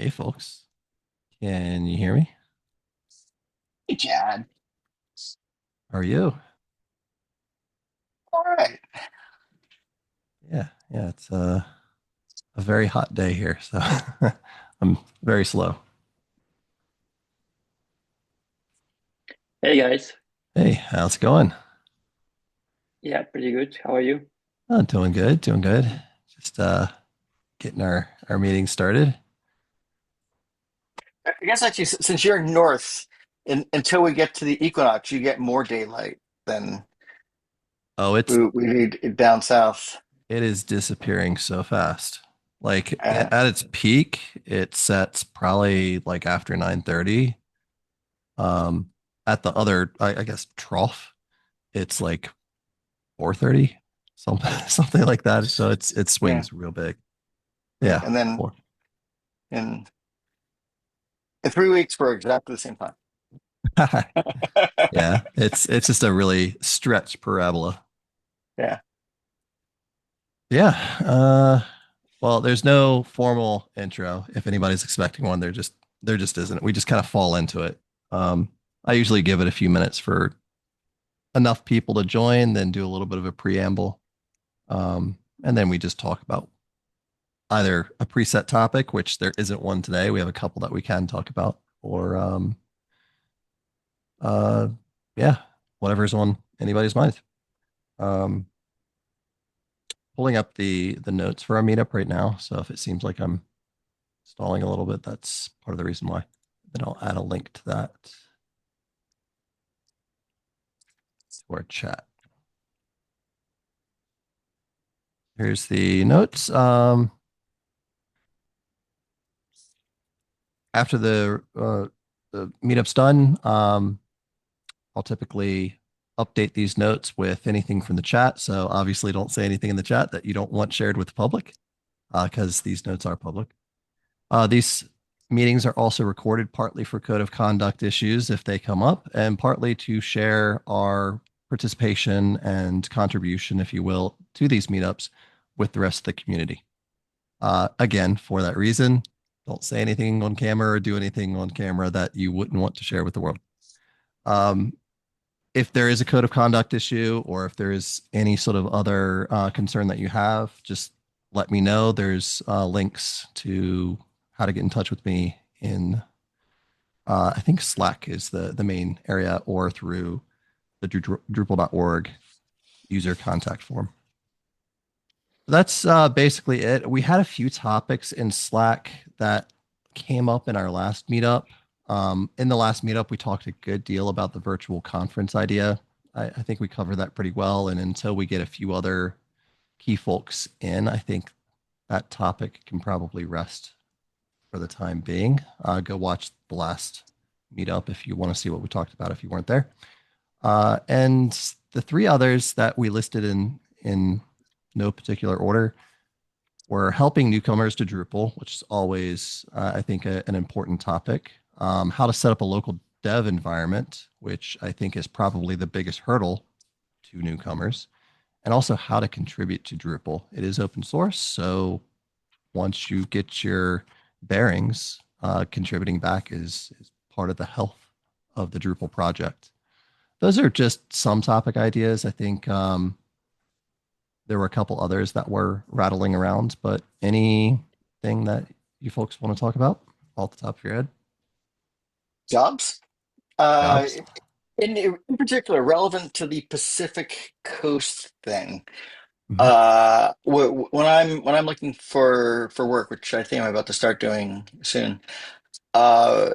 Hey, folks. Can you hear me? Hey, Chad. How are you? All right. Yeah. It's a very hot day here, so I'm very slow. Hey guys. Hey, how's it going? Yeah, pretty good. How are you? Oh, doing good, doing good. Just getting our meeting started. I guess actually, since you're north, until we get to the equinox, you get more daylight than Oh, we need down south. it is disappearing so fast. Like Uh, at its peak, it sets probably like after 9:30. Um, at the other, I guess trough, it's like 4:30, something something like that. So it yeah, swings real big. yeah. Yeah. And then in in 3 weeks, we're exactly the same time. Yeah, it's just a really stretched parabola. Yeah. Yeah. Well, there's no formal intro. If anybody's expecting one, there just isn't. We just kind of fall into it. Um, I usually give it a few minutes for enough people to join, then do a little bit of a preamble, and then we just talk about either a preset topic, which there isn't one today. We have a couple that we can talk about, or uh, yeah, whatever's on anybody's mind. Um, Pulling up the notes for our meetup right now. So if it seems like I'm stalling a little bit, that's part of the reason why. Then I'll add a link to that to our chat. Here's the notes. After the meetup's done, I'll typically update these notes with anything from the chat. So obviously, don't say anything in the chat that you don't want shared with the public, because these notes are public. These meetings are also recorded partly for code of conduct issues if they come up, and partly to share our participation and contribution, if you will, to these meetups with the rest of the community. Again, for that reason, don't say anything on camera or do anything on camera that you wouldn't want to share with the world. Um, if there is a code of conduct issue or if there is any sort of other concern that you have, just let me know. There's links to how to get in touch with me in, I think Slack is the main area, or through the Drupal.org user contact form. That's basically it. We had a few topics in Slack that came up in our last meetup. In the last meetup, we talked a good deal about the virtual conference idea. I think we covered that pretty well. And until we get a few other key folks in, I think that topic can probably rest for the time being. Go watch the last meetup if you want to see what we talked about if you weren't there. And the three others that we listed in no particular order were helping newcomers to Drupal, which is always, I think, an important topic. How to set up a local dev environment, which I think is probably the biggest hurdle to newcomers, and also how to contribute to Drupal. It is open source, so once you get your bearings, contributing back is part of the health of the Drupal project. Those are just some topic ideas. I think there were a couple others that were rattling around, but anything that you folks want to talk about off the top of your head? Jobs. Uh, Jobs? in particular, relevant to the Pacific Coast thing. Mhm. When I'm looking for work, which I think I'm about to start doing soon, uh,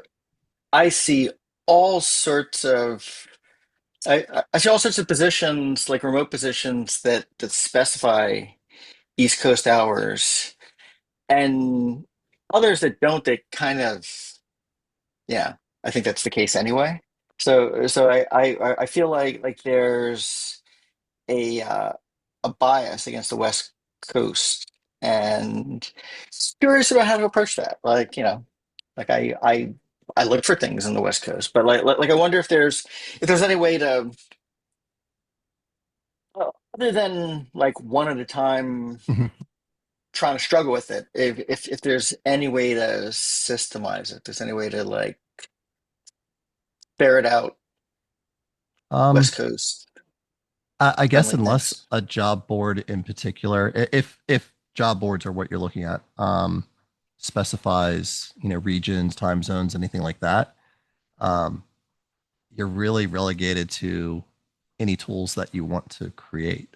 I see all sorts of I see all sorts of positions, like remote positions that specify East Coast hours, and others that don't. They kind of, yeah. I think that's the case anyway. So I feel like there's a a bias against the West Coast, and curious about how to approach that. Like I look for things in the West Coast, but like I wonder if there's any way to, other than like one at a time Mhm. trying to struggle with it. If there's any way to systemize it, there's any way to like ferret out Um, West Coast I guess friendly unless things. a job board in particular, if job boards are what you're looking at, specifies, regions, time zones, anything like that, um, you're really relegated to any tools that you want to create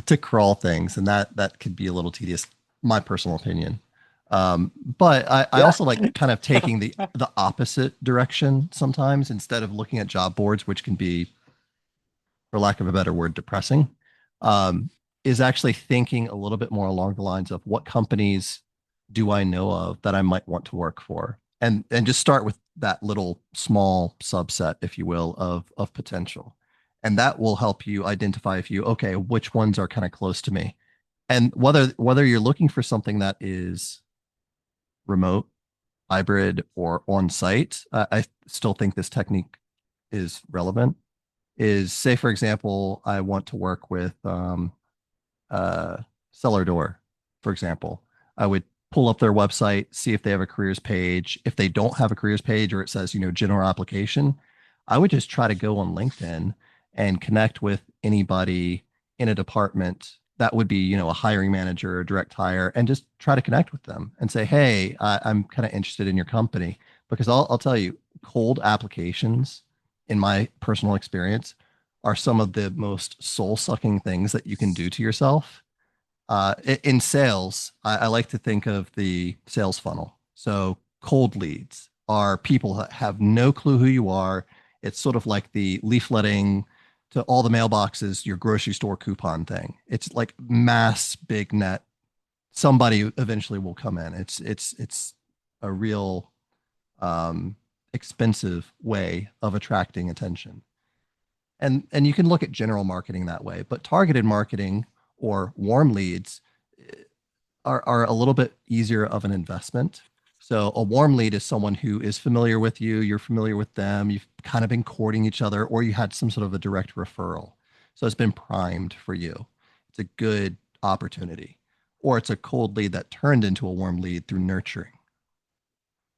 to crawl things, and that could be a little tedious, my personal opinion. But I Yeah. also like kind of taking the opposite direction sometimes instead of looking at job boards, which can be, for lack of a better word, depressing, um, is actually thinking a little bit more along the lines of what companies do I know of that I might want to work for, and just start with that little small subset, if you will, of potential, and that will help you identify if you okay which ones are kind of close to me, and whether you're looking for something that is remote, hybrid, or on site. I still think this technique is relevant. Is say for example, I want to work with uh, Seller Door, for example. I would pull up their website, see if they have a careers page. If they don't have a careers page or it says, general application, I would just try to go on LinkedIn and connect with anybody in a department that would be, a hiring manager or direct hire and just try to connect with them and say, hey, I'm kind of interested in your company. Because I'll tell you, cold applications, in my personal experience, are some of the most soul sucking things that you can do to yourself. In sales, I like to think of the sales funnel. So cold leads are people that have no clue who you are. It's sort of like the leafletting to all the mailboxes, your grocery store coupon thing. It's like mass big net. Somebody eventually will come in. It's a real expensive way of attracting attention. And you can look at general marketing that way, but targeted marketing or warm leads are a little bit easier of an investment. So a warm lead is someone who is familiar with you, you're familiar with them, you've kind of been courting each other, or you had some sort of a direct referral. So it's been primed for you. It's a good opportunity. Or it's a cold lead that turned into a warm lead through nurturing.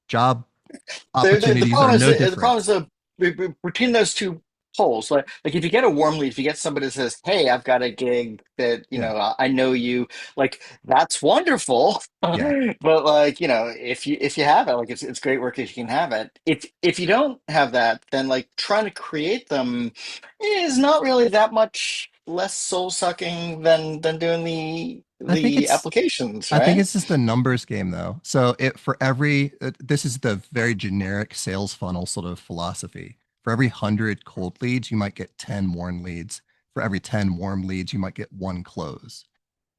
Job The opportunities are problem is no the problem different. is between those two poles. Like if you get a warm lead, if you get somebody that says, "Hey, I've got a gig that Yeah. I know you," like that's wonderful. Yeah. But like if you have it, like it's great work if you can have it. If you don't have that, then like trying to create them is not really that much less soul sucking than doing I think the it's applications, I think right? it's just a numbers game though. So it for every this is the very generic sales funnel sort of philosophy. For every 100 cold leads, you might get 10 warm leads. For every 10 warm leads, you might get one close.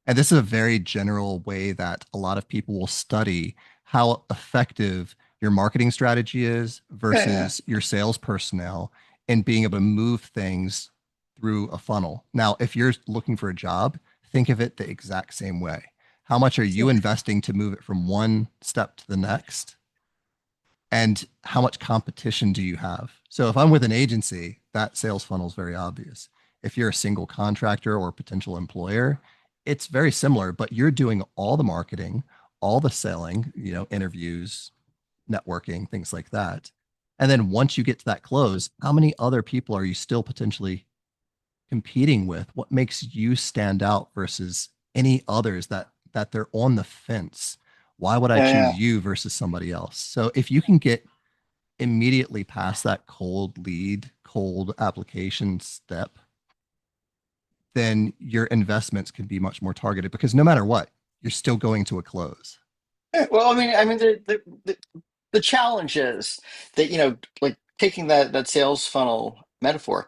And this is a very general way that a lot of people will study how effective your marketing strategy is Yeah. versus your sales personnel in being able to move things through a funnel. Now, if you're looking for a job, think of it the exact same way. How much are you investing to move it from one step to the next? And how much competition do you have? So if I'm with an agency, that sales funnel is very obvious. If you're a single contractor or potential employer, it's very similar, but you're doing all the marketing, all the selling, interviews, networking, things like that. And then once you get to that close, how many other people are you still potentially competing with? What makes you stand out versus any others that they're on the fence? Why would I choose Yeah. you versus somebody else? So if you can get immediately past that cold lead, cold application step, then your investments can be much more targeted because no matter what, you're still going to a close. Well, I mean, the challenge is that like taking that sales funnel metaphor,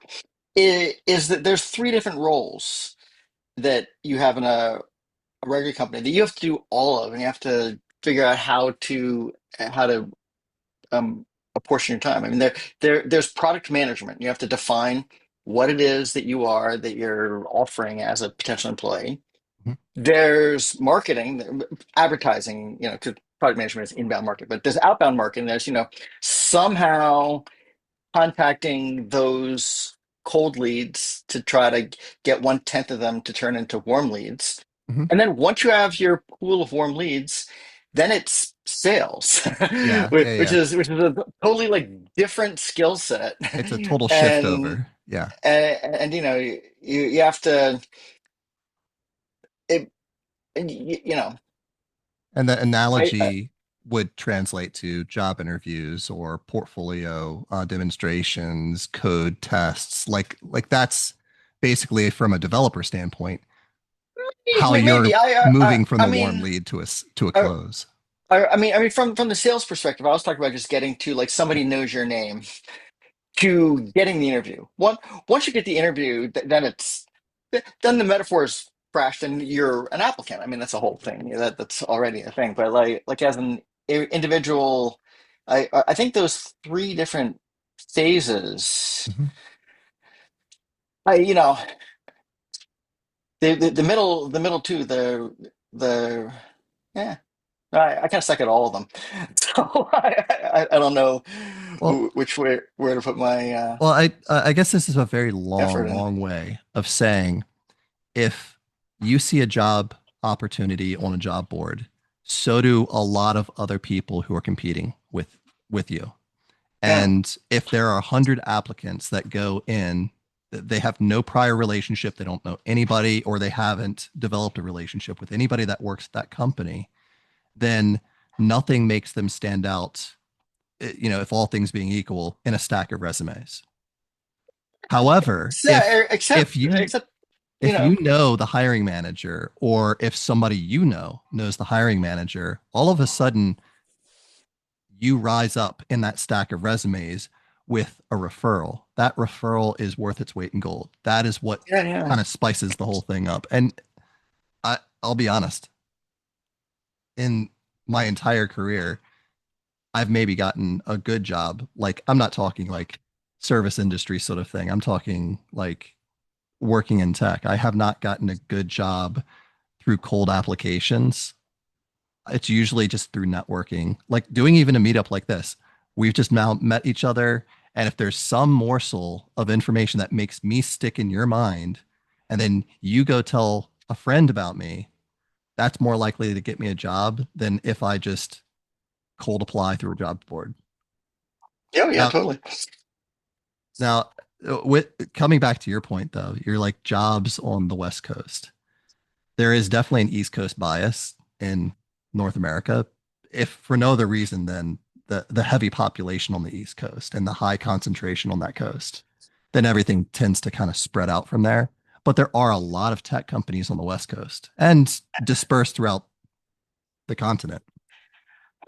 is that there's three different roles that you have in a regular company that you have to do all of, and you have to figure out how to um, apportion your time. I mean, there's product management. You have to define what it is that you're offering as a potential employee. Mhm. There's marketing, advertising, because product management is inbound marketing, but there's outbound marketing. There's, somehow contacting those cold leads to try to get 1/10 of them to turn into warm leads. Mhm. And then once you have your pool of warm leads, then it's sales, Yeah, yeah, which yeah. is a totally like different skill set. It's a total shift And over. Yeah. and you know you have to it and you know And the I analogy would translate to job interviews or portfolio demonstrations, code tests. Like that's basically from a developer standpoint, how you're maybe moving from I the warm mean lead to to a I, close. I mean from the sales perspective, I was talking about just getting to like somebody knows your name to getting the interview. Once you get the interview, then then the metaphor is crashed, and you're an applicant. I mean, that's a whole thing. That's already a thing. But like as an individual, I think those three different phases. Mhm. I you know the middle two the yeah. I kind of suck at all of them, so I don't know Well, which way where to put my I guess this is a very effort long, in. long way of saying if you see a job opportunity on a job board, so do a lot of other people who are competing with you. Yeah. And if there are 100 applicants that go in, they have no prior relationship, they don't know anybody, or they haven't developed a relationship with anybody that works at that company, then nothing makes them stand out, if all things being equal, in a stack of resumes. However, if Except, you if know, you know the hiring manager, or if somebody you know knows the hiring manager, all of a sudden you rise up in that stack of resumes with a referral. That referral is worth its weight in gold. That is what yeah, yeah. kind of spices the whole thing up. And I'll be honest, in my entire career, I've maybe gotten a good job. Like, I'm not talking like service industry sort of thing. I'm talking like working in tech. I have not gotten a good job through cold applications. It's usually just through networking, like doing even a meetup like this. We've just now met each other. And if there's some morsel of information that makes me stick in your mind, and then you go tell a friend about me, that's more likely to get me a job than if I just cold apply through a job board. Yeah, yeah, Now, totally. now, with coming back to your point though, you're like jobs on the West Coast. There is definitely an East Coast bias in North America, if for no other reason than the heavy population on the East Coast and the high concentration on that coast. Then everything tends to kind of spread out from there. But there are a lot of tech companies on the West Coast and dispersed throughout the continent.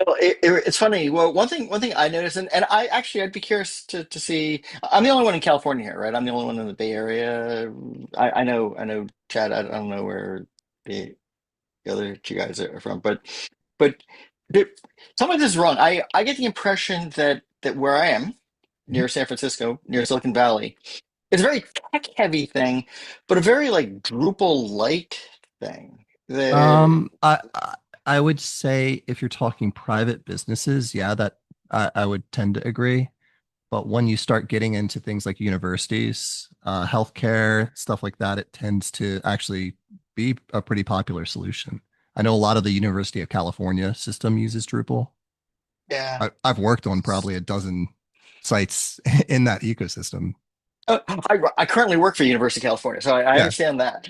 Well, it's funny. Well, one thing I noticed, and I actually I'd be curious to see. I'm the only one in California here, right? I'm the only one in the Bay Area. I know Chad. I don't know where the other two guys are from, but there, some of this is wrong. I get the impression that where I am Mhm. near San Francisco, near Silicon Valley, it's a very tech heavy thing, but a very like Drupal light thing. The Um, I would say if you're talking private businesses, yeah, that I would tend to agree. But when you start getting into things like universities, healthcare, stuff like that, it tends to actually be a pretty popular solution. I know a lot of the University of California system uses Drupal. yeah. I've worked on probably a dozen sites in that ecosystem. I currently work for University of California, so I Yeah, understand that.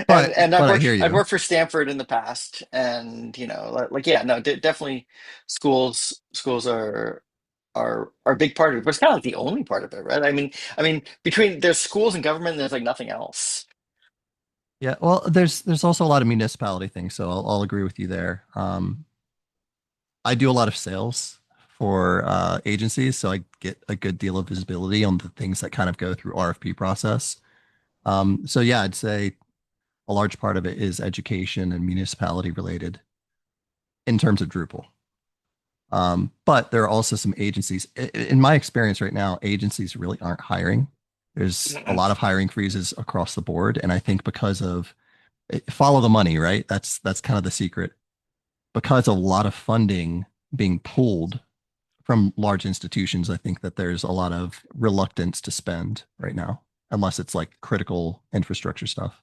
but And but I hear I've you. worked for Stanford in the past, and you know, like yeah, no, definitely schools are a big part of it, but it's kind of like the only part of it, right? I mean, between there's schools and government, there's like nothing else. Yeah, well, there's also a lot of municipality things, so I'll agree with you there. I do a lot of sales for agencies, so I get a good deal of visibility on the things that kind of go through RFP process. So yeah, I'd say a large part of it is education and municipality related in terms of Drupal. But there are also some agencies. In my experience right now, agencies really aren't hiring. There's a lot of hiring freezes across the board, and I think because of follow the money, right? That's kind of the secret. Because of a lot of funding being pulled from large institutions, I think that there's a lot of reluctance to spend right now, unless it's like critical infrastructure stuff.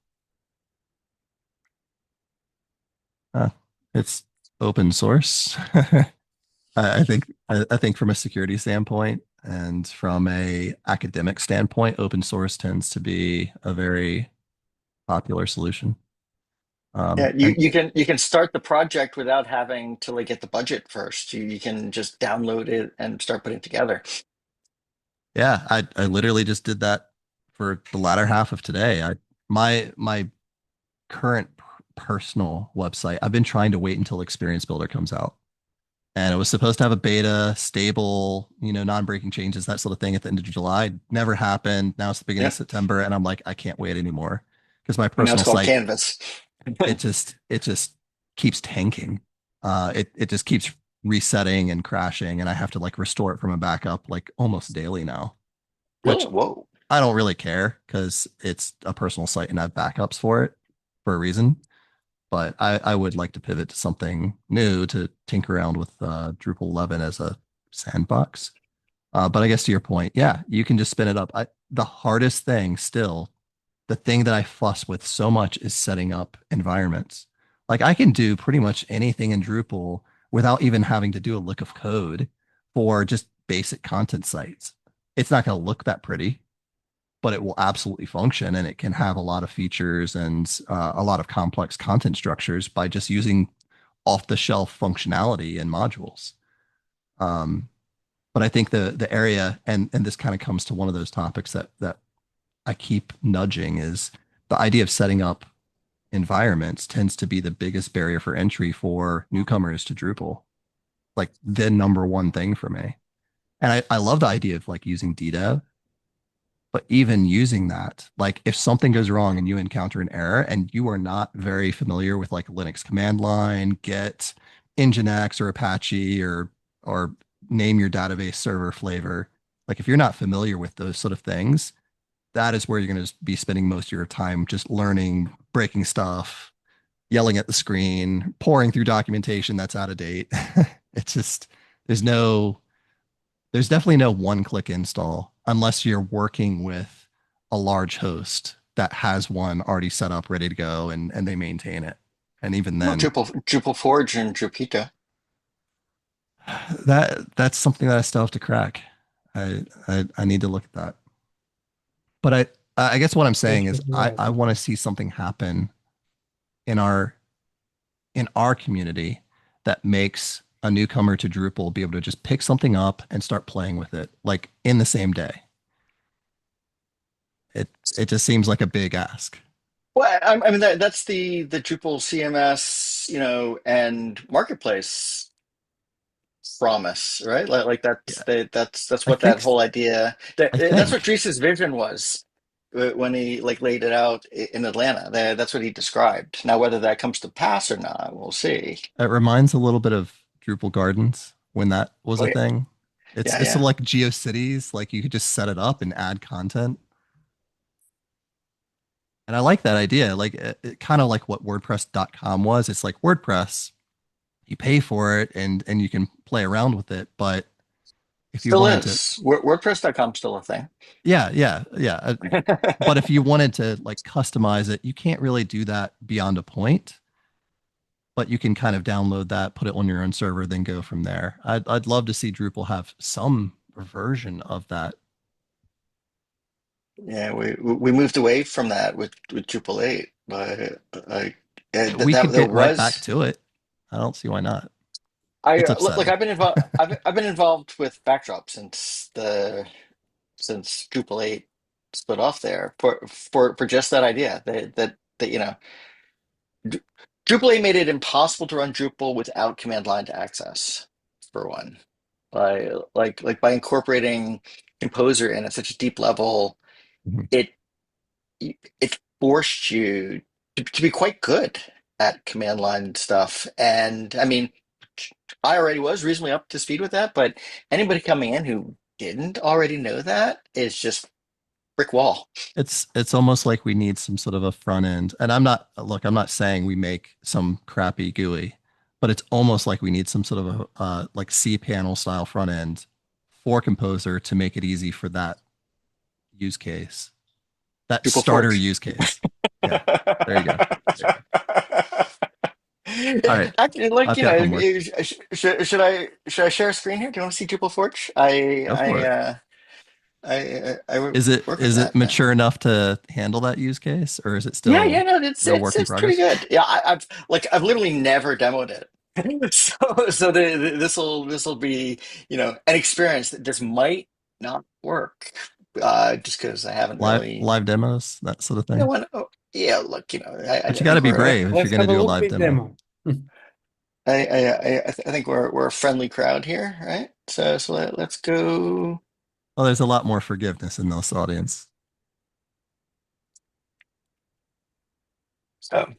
It's open source. I think from a security standpoint and from a academic standpoint, open source tends to be a very popular solution. Yeah, And you can start the project without having to like get the budget first. You can just download it and start putting it together. yeah, I literally just did that for the latter half of today. My current personal website, I've been trying to wait until Experience Builder comes out. And it was supposed to have a beta, stable, non-breaking changes, that sort of thing at the end of July. Never happened. Now it's the beginning of Yeah, September, and I'm like, I can't wait anymore because my and now it's personal called site, Canvas. it just keeps tanking. It just keeps resetting and crashing, and I have to like restore it from a backup like almost daily now, Really? which Whoa. I don't really care because it's a personal site and I have backups for it for a reason. But I would like to pivot to something new to tinker around with Drupal 11 as a sandbox. But I guess to your point, yeah, you can just spin it up. The hardest thing still, the thing that I fuss with so much is setting up environments. Like I can do pretty much anything in Drupal without even having to do a lick of code for just basic content sites. It's not going to look that pretty, but it will absolutely function and it can have a lot of features and a lot of complex content structures by just using off the shelf functionality and modules. Um, but I think the area and this kind of comes to one of those topics that I keep nudging is the idea of setting up environments tends to be the biggest barrier for entry for newcomers to Drupal. Like the number one thing for me. And I love the idea of like using DDEV. But even using that, like if something goes wrong and you encounter an error and you are not very familiar with like Linux command line, Git, Nginx or Apache or name your database server flavor, like if you're not familiar with those sort of things, that is where you're going to be spending most of your time just learning, breaking stuff, yelling at the screen, pouring through documentation that's out of date. It's just there's there's definitely no one-click install unless you're working with a large host that has one already set up, ready to go, and they maintain it. And even Well, then, DrupalForge and Drupito. that's something that I still have to crack. I need to look at that. But I guess what I'm saying is I want to see something happen in our community that makes a newcomer to Drupal be able to just pick something up and start playing with it like in the same day. It just seems like a big ask. Well, I mean that's the Drupal CMS, and Marketplace promise, right? Like Yeah. that's I what think that whole idea I that's what think Dries' vision was when he like laid it out in Atlanta. That's what he described. Now, whether that comes to pass or not, we'll see. it reminds a little bit of Drupal Gardens when that was Oh a yeah, thing. yeah, It's yeah. like GeoCities, like you could just set it up and add content. And I like that idea. Like it kind of like what WordPress.com was. It's like WordPress, you pay for it and you can play around with it. But if you Still wanted to, is. WordPress.com still a thing. yeah. But if you wanted to like customize it, you can't really do that beyond a point. But you can kind of download that, put it on your own server, then go from there. I'd love to see Drupal have some version of that. Yeah, we moved away from that with Drupal 8, but We could that get right back was to it. I don't see why not. I It's look. upsetting. I've been involved. I've been involved with Backdrop since Drupal 8 split off there for just that idea that Dr- Drupal 8 made it impossible to run Drupal without command line to access, for one. Like by incorporating Composer in at such a deep level, Mhm. it it forced you to be quite good at command line stuff. And I mean, I already was reasonably up to speed with that, but anybody coming in who didn't already know that is just brick wall. It's almost like we need some sort of a front end. And I'm not saying we make some crappy GUI, but it's almost like we need some sort of a like cPanel style front end for Composer to make it easy for that use case, that Drupal starter Forge. use case. Yeah, there you go. There you go. Yeah, All right, Actually, like I've got homework. should I share a screen here? Do you want to see DrupalForge? Go for it. I work with Is it that. mature enough to handle that use case, or is it Yeah, still yeah, no, it's real it's work in it's pretty progress? good. Yeah, I've literally never demoed it. So this will be, an experience that just might not work, just because I haven't really, Live demos, that sort of thing. yeah, look, But I you got to think be we're brave if you're Let's going to have a do a look live with demo. demo. I think we're a friendly crowd here, right? So let's go. Well, there's a lot more forgiveness in this audience. So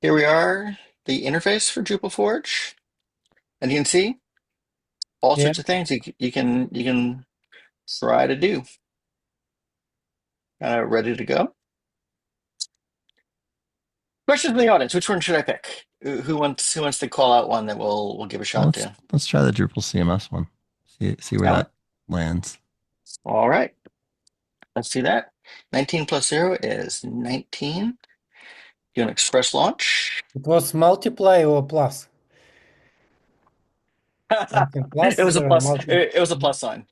here we are, the interface for DrupalForge, and you can see all Yeah. sorts of things you can try to do. Ready to go? Questions from the audience. Which one should I pick? Who wants to call out one that we'll give a Well, shot to? let's try the Drupal CMS one. See where All right. that lands. All right. Let's do that. 19 plus 0 is 19. Do an express launch. It was multiply or plus? Something It plus was a plus. multi. It was a plus sign.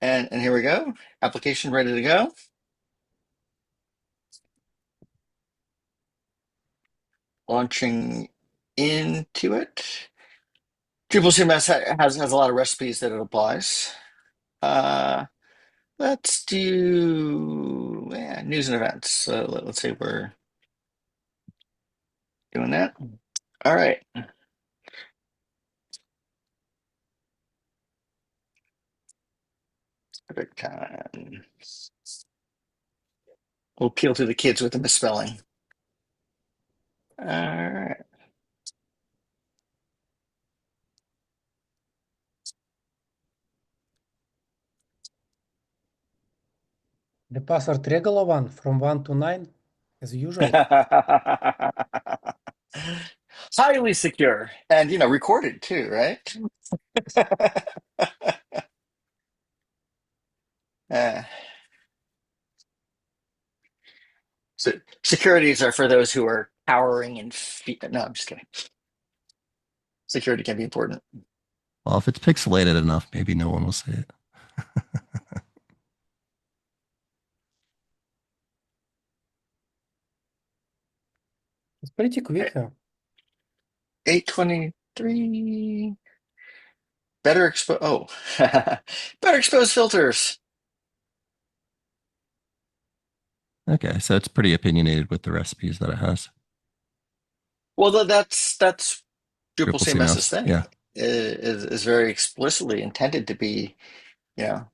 And here we go. Application ready to go. Launching into it. Drupal CMS has a lot of recipes that it applies. Uh, let's do news and events. So let's say we're doing that. All right. Perfect time. We'll appeal to the kids with the misspelling. All right. The password regular one from 1 to 9 as usual. Highly secure and recorded too, right? Uh, so securities are for those who are cowering in fear. No, I'm just kidding. Security can be important. Well, if it's pixelated enough, maybe no one will see it. It's pretty quick. 823. Better expose. Oh, better expose filters. Okay, so it's pretty opinionated with the recipes that it has. Well, that's Drupal Drupal CMS's CMS, thing. yeah. Is very explicitly intended to be, you know,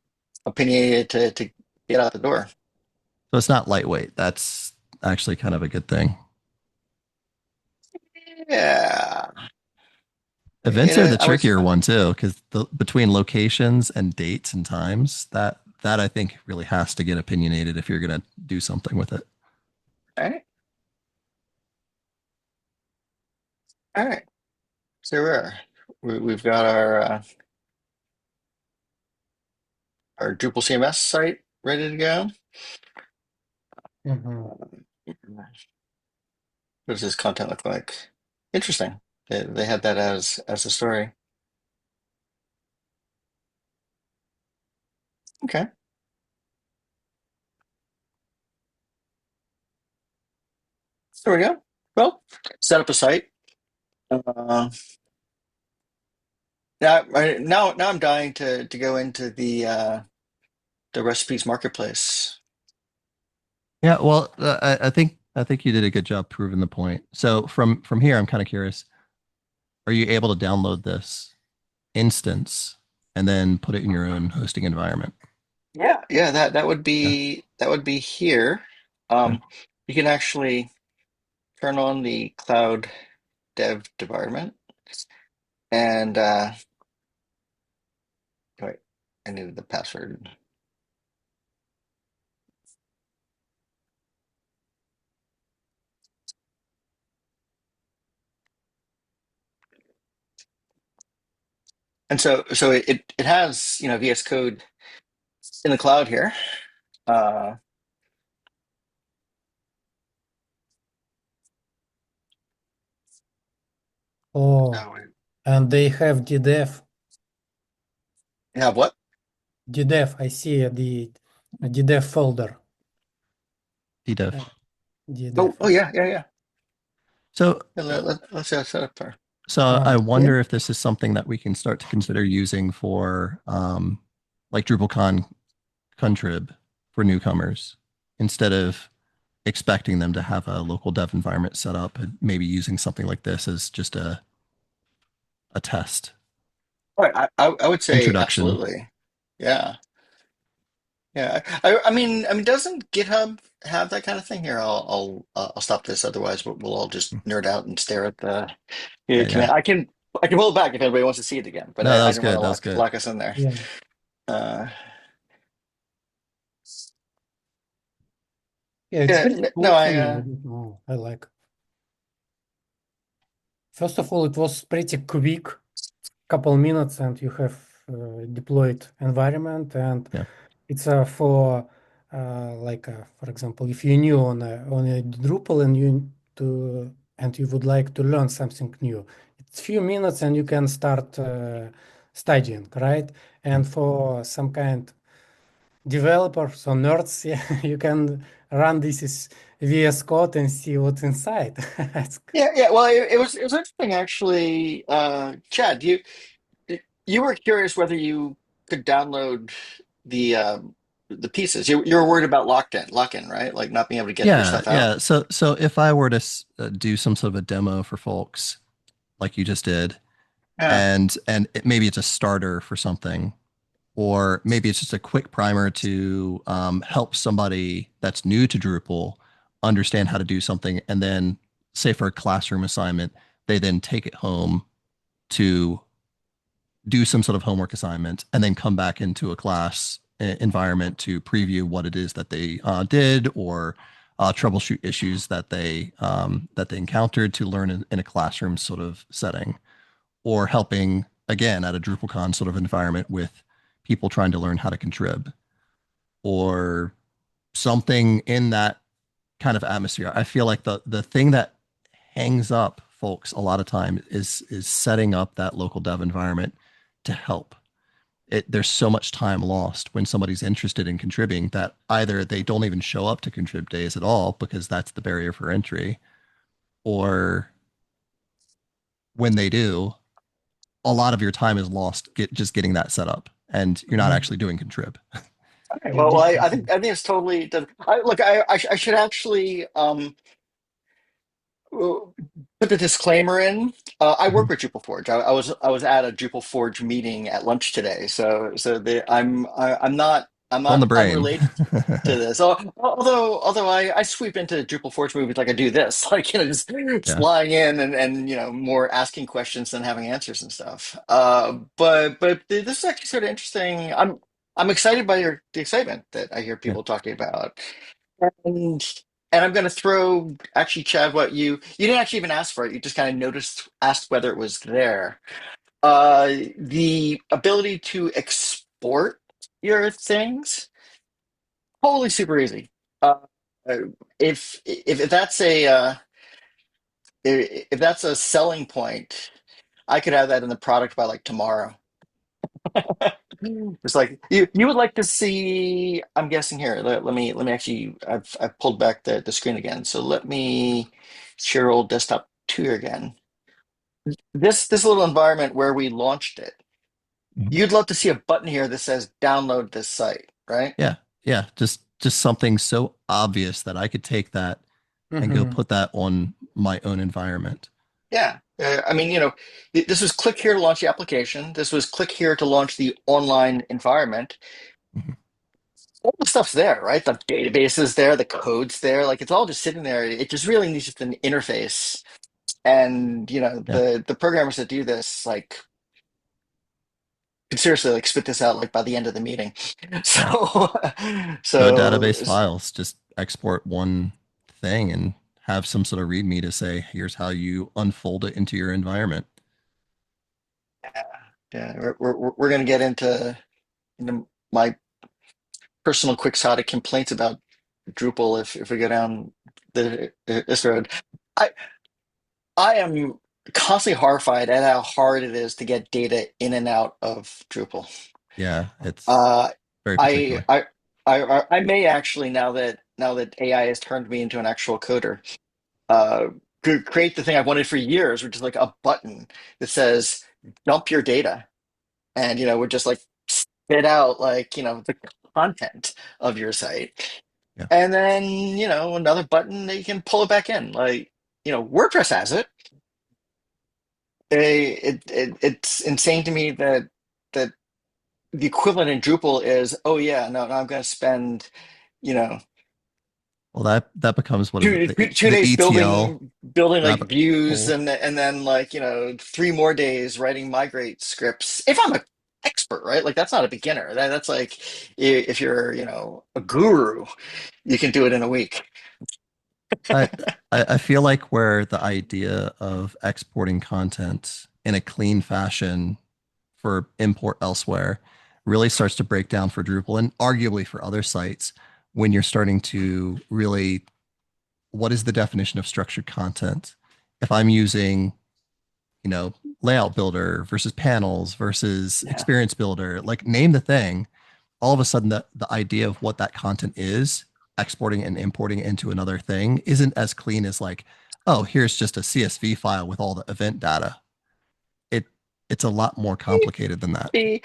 opinionated to get out the door. So it's not lightweight. That's actually kind of a good thing. Yeah. Events are the I was trickier one too, because between locations and dates and times, that I think really has to get opinionated if you're going to do something with it. all right. All right. So we've got our Drupal CMS site ready to go. Mhm. What does this content look like? Interesting. They had that as a story. Okay. There we go. Well, set up a site. Uh, now I'm dying to go into the recipes marketplace. Yeah, well, I think you did a good job proving the point. So from here, I'm kind of curious: are you able to download this instance and then put it in your own hosting environment? Yeah, Yeah. that would be here. Okay. You can actually turn on the cloud dev environment and wait, I needed the password. And so it has VS Code in the cloud here. Uh, Oh, Oh, and they have DDEF. you have what? DDEF. I see the DDEF folder. DDEV. Uh, Oh, DDEF. oh yeah, yeah, yeah. So, Yeah, let's set up there. so I Yeah. wonder if this is something that we can start to consider using for like DrupalCon Contrib for newcomers instead of expecting them to have a local dev environment set up and maybe using something like this as just a test All right, I would say introduction. absolutely. Yeah. Yeah, I mean, doesn't GitHub have that kind of thing? Here, I'll stop this. Otherwise, we'll all just nerd out and stare at the Yeah, command. yeah. I can pull it back if anybody wants to see it again, but No, that I was didn't want good. to That was good. lock us in there. Yeah. Uh, Yeah, it's yeah, pretty no, cool thing. I don't know. I like. First of all, it was pretty quick, couple minutes, and you have deployed environment, and Yeah. it's for for example, if you're new on a Drupal and you would like to learn something new, it's few minutes and you can start studying, right? And for some kind developers or nerds, yeah, you can run this is VS Code and see what's inside. It's yeah, yeah. Well, it was interesting actually. Chad, you were curious whether you could download the pieces. You were worried about lock in, right? Like not being able to get your Yeah, stuff out. yeah. So if I were to do some sort of a demo for folks like you just did, Yeah. and maybe it's a starter for something, or maybe it's just a quick primer to help somebody that's new to Drupal understand how to do something, and then say for a classroom assignment, they then take it home to do some sort of homework assignment, and then come back into a class environment to preview what it is that they did, or troubleshoot issues that they encountered to learn in a classroom sort of setting, or helping again at a DrupalCon sort of environment with people trying to learn how to contrib, or something in that kind of atmosphere. I feel like the thing that hangs up folks a lot of time is setting up that local dev environment to help. There's so much time lost when somebody's interested in contributing that either they don't even show up to contrib days at all because that's the barrier for entry, or when they do, a lot of your time is lost just getting that set up, and you're not actually doing contrib. Okay. yeah, Well, definitely. I think it's totally. Look, I should actually put the disclaimer in. I work Mhm. with DrupalForge. I was at a DrupalForge meeting at lunch today, so I'm On not the brain. unrelated to this. Although I sweep into Drupalforge movies like I do this, like just Yeah. flying in and more asking questions than having answers and stuff. But this is actually sort of interesting. I'm excited by the excitement that I hear Yeah. people talking about. And and I'm going to throw actually, Chad, what you didn't actually even ask for it. You just kind of asked whether it was there. The ability to export your things, totally super easy. Uh, if that's if that's a selling point, I could have that in the product by like tomorrow. It's like you would like to see. I'm guessing here. Let me actually. I've pulled back the screen again. So let me share old desktop two again. This little environment where we launched it. Mhm. You'd love to see a button here that says download this site, right? Yeah. Yeah. Just something so obvious that I could take that and go Mhm. put that on my own environment. Yeah. I mean, this was click here to launch the application. This was click here to launch the online environment. Mhm. All the stuff's there, right? The database is there, the code's there. Like it's all just sitting there. It just really needs just an interface. And Yeah. the programmers that do this, like, could seriously like spit this out like by the end of the meeting. Yeah. So, No so database files. Just export one thing and have some sort of README to say, here's how you unfold it into your environment. yeah, we're gonna get into my personal quixotic complaints about Drupal if we go down this road. I I am constantly horrified at how hard it is to get data in and out of Drupal. Yeah, it's Uh, very I, particular. I, I may actually, now that AI has turned me into an actual coder, uh, create the thing I've wanted for years, which is like a button that says dump your data, and would just like spit out like the content of your site, Yeah. and then another button that you can pull it back in. Like WordPress has it. It's insane to me that the equivalent in Drupal is, oh yeah, no, I'm going to spend, you know, Well, that becomes what is it? two, The two the days ETL building like rabbit views, hole. and then like 3 more days writing migrate scripts. If I'm an expert, right? Like that's not a beginner. That's like if you're a guru, you can do it in a week. I, I feel like where the idea of exporting content in a clean fashion for import elsewhere really starts to break down for Drupal and arguably for other sites when you're starting to really, what is the definition of structured content? If I'm using, you know, layout builder versus panels versus Yeah. experience builder, like name the thing, all of a sudden the idea of what that content is, exporting and importing into another thing isn't as clean as like, oh, here's just a CSV file with all the event data. It it's a lot more complicated than that. The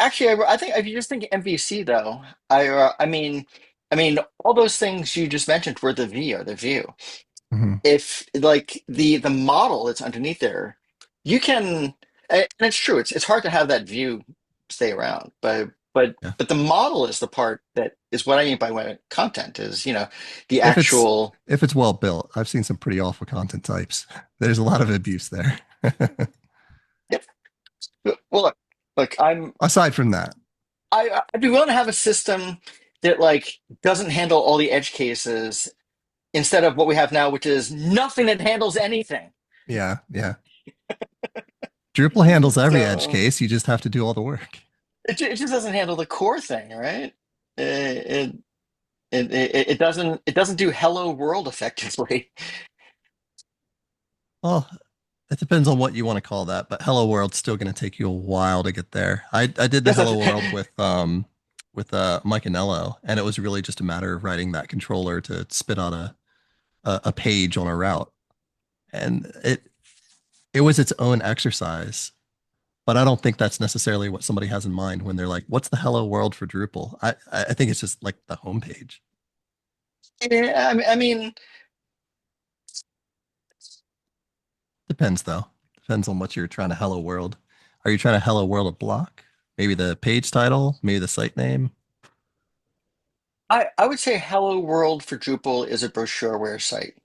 actually I think if you just think MVC though, I mean all those things you just mentioned were the V or the view. Mhm. If like the model that's underneath there, you can, and it's true, it's hard to have that view stay around, Yeah. but the model is the part that is what I mean by when content is, the If it's actual. if it's well built, I've seen some pretty awful content types. There's a lot of abuse there. Yep. Well, look, Aside from that, I'd be willing to have a system that like doesn't handle all the edge cases instead of what we have now, which is nothing that handles anything. yeah, yeah. Drupal handles every edge So case. You just have to do all the work. it just doesn't handle the core thing, right? It it doesn't do hello world effectively. Well, it depends on what you want to call that, but Hello World's still going to take you a while to get there. I did the Yes, Hello World with Mike Anello, and it was really just a matter of writing that controller to spit out a page on a route. And it was its own exercise, but I don't think that's necessarily what somebody has in mind when they're like, what's the Hello World for Drupal? I think it's just like the homepage. yeah, I mean, Depends though. Depends on what you're trying to Hello World. Are you trying to Hello World a block? Maybe the page title, maybe the site name. I would say hello world for Drupal is a brochureware site.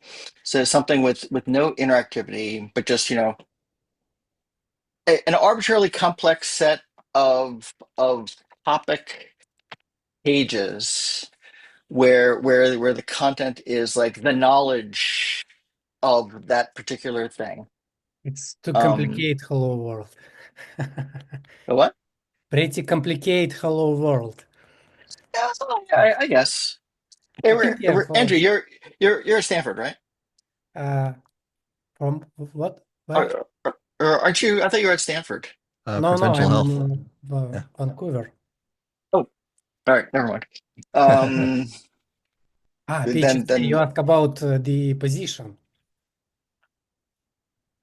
So something with no interactivity, but just an arbitrarily complex set of topic pages where the content is like the knowledge of that particular thing. It's too Um, complicated, hello world. the what? Pretty complicated, hello world. Yeah, I guess. Hey, I think, yeah, Andrew, you're at Stanford, right? uh, from what? Where? Or aren't you? I thought you were at Stanford. No, Prudential I'm Health. in Yeah. Vancouver. Oh, all right, never mind. Um, PhD, you then ask about the position.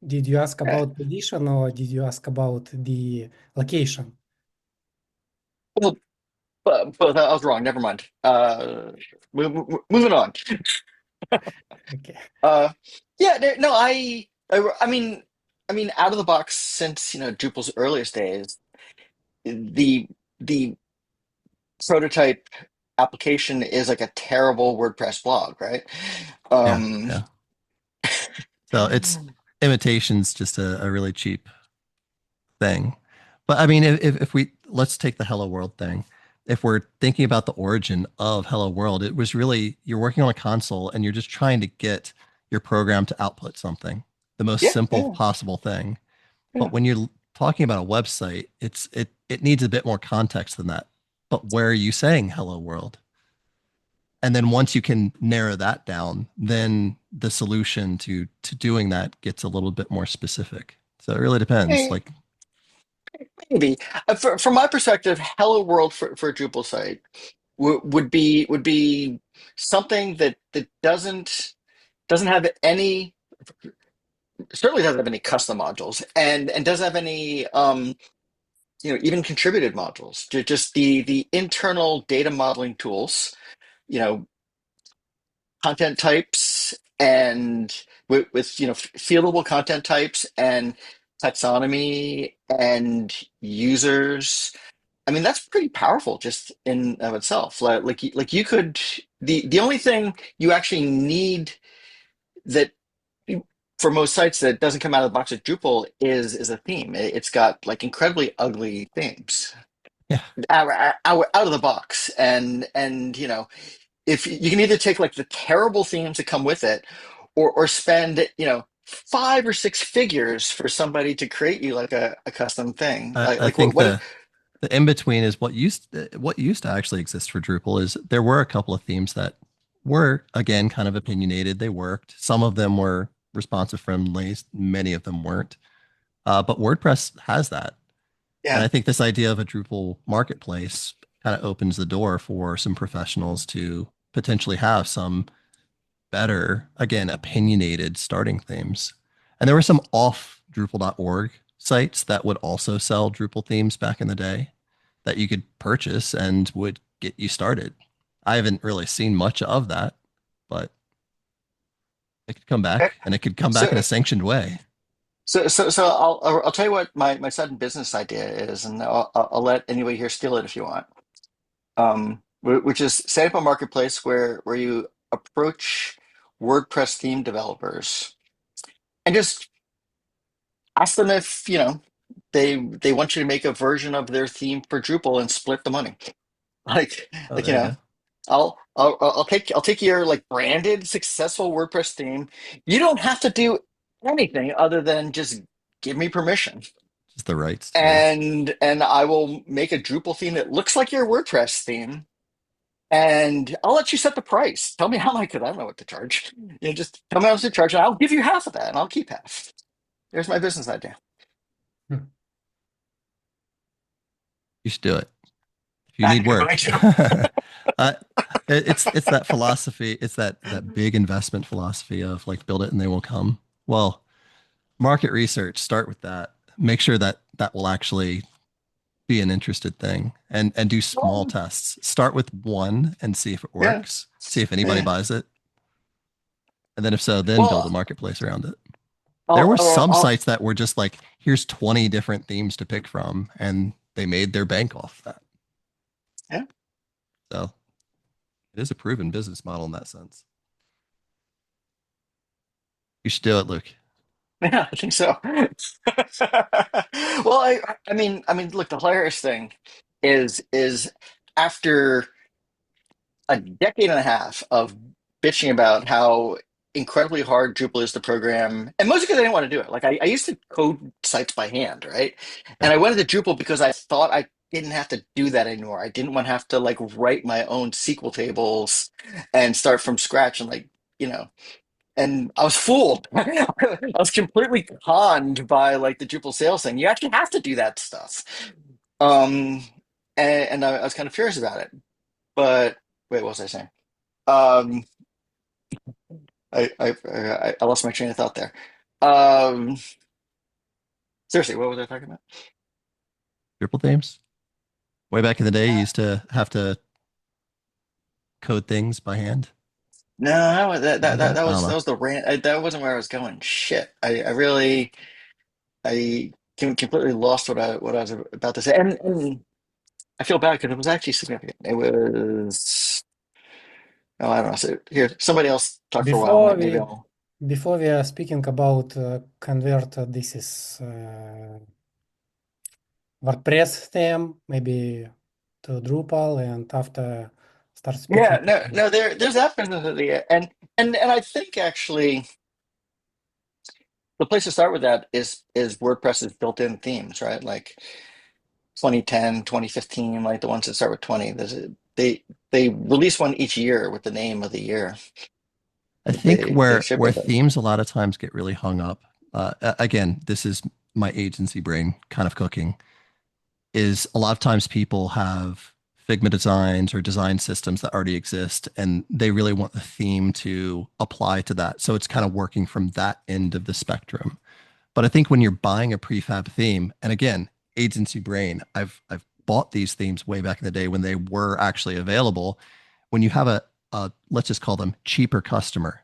Did you ask uh, about position or did you ask about the location? well, but I was wrong. Never mind. Moving on. Okay. Uh, yeah, no, I mean, out of the box since Drupal's earliest days, the the prototype application is like a terrible WordPress blog, right? Yeah. Um, Yeah. So it's imitation's just a really cheap thing. But I mean, if we let's take the Hello World thing. If we're thinking about the origin of Hello World, it was really you're working on a console and you're just trying to get your program to output something, the most yeah, simple yeah, possible thing. yeah. But when you're talking about a website, it needs a bit more context than that. But where are you saying Hello World? And then once you can narrow that down, then the solution to doing that gets a little bit more specific. So it really depends. Eh, Like, maybe. From my perspective, Hello World for a Drupal site would be something that doesn't have any, certainly doesn't have any custom modules, and doesn't have any even contributed modules. Just the internal data modeling tools, you know, content types, and with fieldable content types and taxonomy and users. I mean, that's pretty powerful just in of itself. Like you could, the only thing you actually need that for most sites that doesn't come out of the box with Drupal is a theme. It's got like incredibly ugly themes yeah, out of the box, and if you can either take like the terrible themes that come with it, or spend 5 or 6 figures for somebody to create you like a custom thing. I Like think what the in between is what used to actually exist for Drupal is there were a couple of themes that were again kind of opinionated. They worked. Some of them were responsive friendly. Many of them weren't. But WordPress has that. And Yeah. I think this idea of a Drupal marketplace kind of opens the door for some professionals to potentially have some better, again, opinionated starting themes. And there were some off Drupal.org sites that would also sell Drupal themes back in the day that you could purchase and would get you started. I haven't really seen much of that, but it could come Eh, back and it could come back in So a sanctioned way. so I'll tell you what my sudden business idea is, and I'll let anybody here steal it if you want. Which is set up a marketplace where you approach WordPress theme developers and just ask them if they want you to make a version of their theme for Drupal and split the money. Like Oh, like there you go. I'll take your like branded successful WordPress theme. You don't have to do anything other than just give me permission, Just the rights to it. and I will make a Drupal theme that looks like your WordPress theme, and I'll let you set the price. Tell me how much, because I don't know what to charge. Just tell me how much to charge, and I'll give you half of that, and I'll keep half. There's my business idea. Hmm. You should do it if you I need think I'm going work. to. uh, it's that philosophy. It's that big investment philosophy of like build it and they will come. Well, market research, start with that. Make sure that that will actually be an interested thing, and do small Well, tests. Start with one and see if it yeah, works. See if anybody yeah. buys it, and then if so, then build a Well, marketplace around it. There I'll, were I'll, some I'll sites that were just like, here's 20 different themes to pick from, and they made their bank off that. yeah. So it is a proven business model in that sense. You should do it, Luke. Yeah, I think so. Well, I mean, look, the hilarious thing is after a decade and a half of bitching about how incredibly hard Drupal is to program, and mostly because I didn't want to do it. Like I used to code sites by hand, right? Yeah. And I went into Drupal because I thought I didn't have to do that anymore. I didn't want to have to like write my own SQL tables and start from scratch and and I was fooled. I was completely conned by like the Drupal sales thing. You actually have to do that stuff. Um, and I was kind of furious about it. But wait, what was I saying? Um, I lost my train of thought there. Um, seriously, what was I talking about? Drupal themes. Way back in the day, you used to have to code things by hand. No, Remember that? that I don't was know. the rant. That wasn't where I was going. Shit, I really completely lost what I was about to say, and I feel bad because it was actually significant. It was. Oh, I don't know. So here, somebody else talk for a while. Before Maybe we I'll. before we are speaking about convert this is WordPress theme maybe to Drupal, and after start Yeah, speaking no, about no. There's that business idea, and I think actually the place to start with that is WordPress's built-in themes, right? Like 2010, 2015, like the ones that start with 20. they release one each year with the name of the year. I think They ship where with it. themes a lot of times get really hung up. Again, this is my agency brain kind of cooking. Is a lot of times people have Figma designs or design systems that already exist, and they really want the theme to apply to that. So it's kind of working from that end of the spectrum. But I think when you're buying a prefab theme, and again, agency brain, I've bought these themes way back in the day when they were actually available. When you have a let's just call them cheaper customer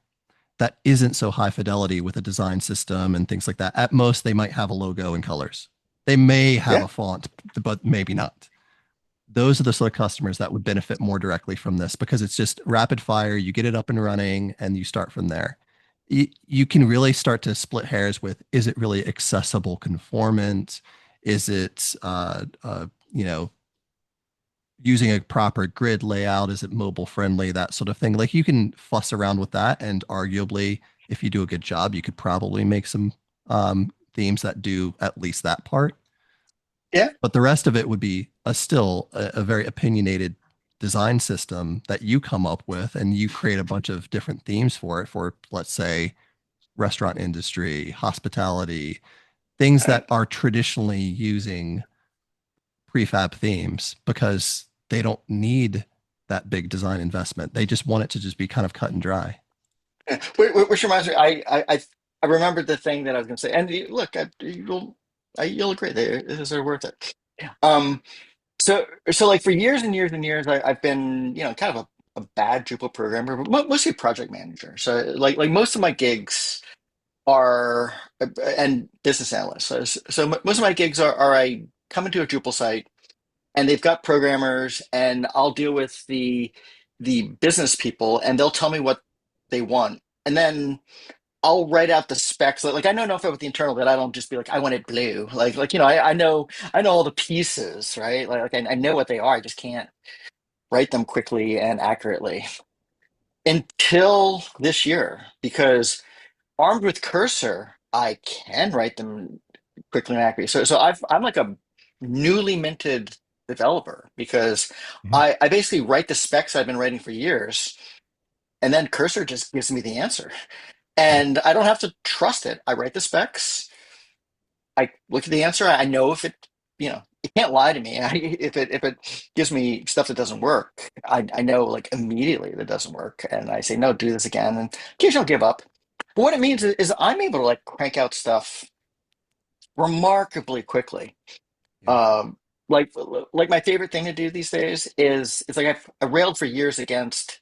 that isn't so high fidelity with a design system and things like that. At most, they might have a logo and colors. They may have Yeah. a font, but maybe not. Those are the sort of customers that would benefit more directly from this because it's just rapid fire. You get it up and running and you start from there. You can really start to split hairs with, is it really accessible conformant? Is it, using a proper grid layout? Is it mobile friendly? That sort of thing. Like you can fuss around with that, and arguably, if you do a good job, you could probably make some themes that do at least that part. Yeah. But the rest of it would be still a very opinionated design system that you come up with, and you create a bunch of different themes for it. For let's say restaurant industry, hospitality, things Right. that are traditionally using prefab themes because they don't need that big design investment. They just want it to just be kind of cut and dry. Yeah. Which reminds me, I remembered the thing that I was going to say. And look, you'll agree, these are worth it. Um, so like for years and years and years, I've been, kind of a bad Drupal programmer, but mostly project manager. So like most of my gigs are and business analysts. So most of my gigs are I come into a Drupal site and they've got programmers, and I'll deal with the business people, and they'll tell me what they want, and then I'll write out the specs. Like I know enough about the internal that I don't just be like, I want it blue. I know all the pieces, right? I know what they are. I just can't write them quickly and accurately until this year because armed with Cursor, I can write them quickly and accurately. So I'm like a newly minted developer because Mhm. I basically write the specs I've been writing for years, and then Cursor just gives me the answer. Yeah. And I don't have to trust it. I write the specs, I look at the answer, I know if it can't lie to me. If it gives me stuff that doesn't work, I know like immediately that doesn't work. And I say, no, do this again. And occasionally I'll give up. But what it means is I'm able to like crank out stuff remarkably quickly. Yeah. Um, like my favorite thing to do these days is it's like I railed for years against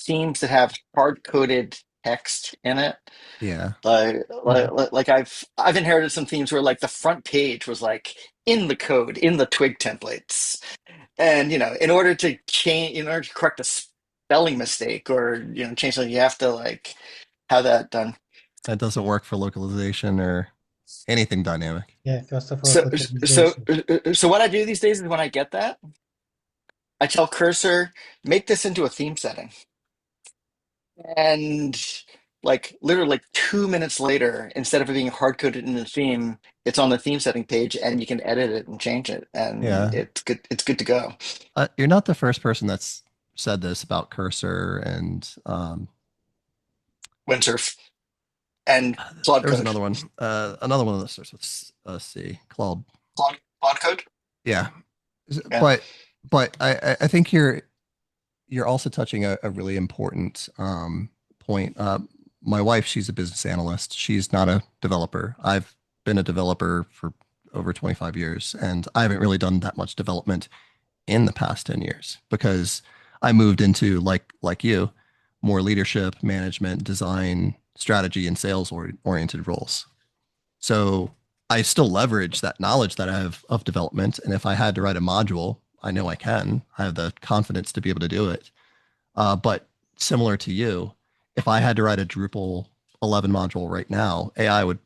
themes that have hard coded text in it. Yeah. Mhm. Like I've inherited some themes where like the front page was like in the code in the twig templates, and in order to correct a spelling mistake or change something, you have to like have that done. That doesn't work for localization or anything dynamic. Yeah, first of all, So so localization. so what I do these days is when I get that, I tell Cursor, make this into a theme setting. And like literally like 2 minutes later, instead of it being hard coded in the theme, it's on the theme setting page and you can edit it and change it. And Yeah. it's good to go. You're not the first person that's said this about Cursor and Windsurf and Claude there was Code. another one that starts with C, Claude. Claude Code? Yeah. Yeah. But I think you're also touching a really important point. My wife, she's a business analyst. She's not a developer. I've been a developer for over 25 years, and I haven't really done that much development in the past 10 years because I moved into like you, more leadership, management, design, strategy, and sales oriented roles. So I still leverage that knowledge that I have of development. And if I had to write a module, I know I can. I have the confidence to be able to do it. But similar to you, if I had to write a Drupal 11 module right now, AI would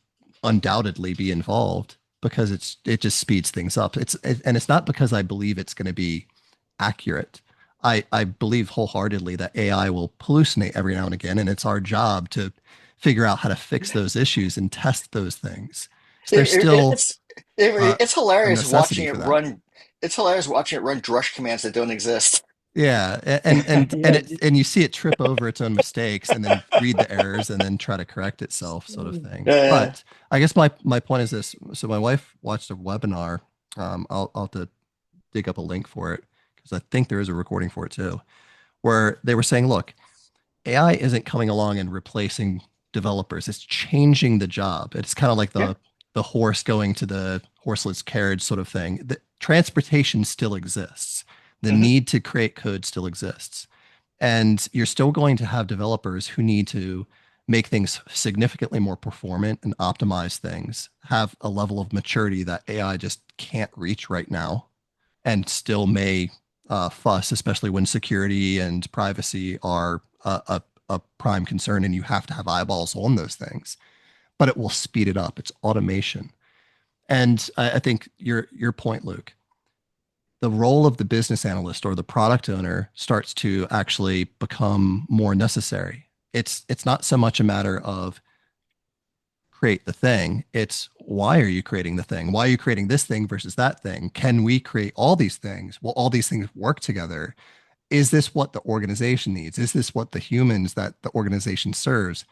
undoubtedly be involved because it just speeds things up. And it's not because I believe it's going to be accurate. I believe wholeheartedly that AI will hallucinate every now and again, and it's our job to figure out how to fix those issues and test those things. So there's still It's uh, it's a hilarious necessity watching it for that. run. It's hilarious watching it run drush commands that don't exist. Yeah, Yeah, and you see it trip over its own mistakes and then read the errors and then try to correct itself, sort of thing. Yeah, But I guess my point is this. So my wife watched a webinar. I'll have to dig up a link for it because I think there is a recording for it too, where they were saying, look, AI isn't coming along and replacing developers. It's changing the job. It's kind of like yeah. the horse going to the horseless carriage sort of thing. The transportation still exists. The Hmm. need to create code still exists. And you're still going to have developers who need to make things significantly more performant and optimize things, have a level of maturity that AI just can't reach right now, and still may fuss, especially when security and privacy are a prime concern and you have to have eyeballs on those things. But it will speed it up. It's automation. And I think your point, Luke, the role of the business analyst or the product owner starts to actually become more necessary. It's not so much a matter of create the thing. It's why are you creating the thing? Why are you creating this thing versus that thing? Can we create all these things? Will all these things work together? Is this what the organization needs? Is this what the humans that the organization serves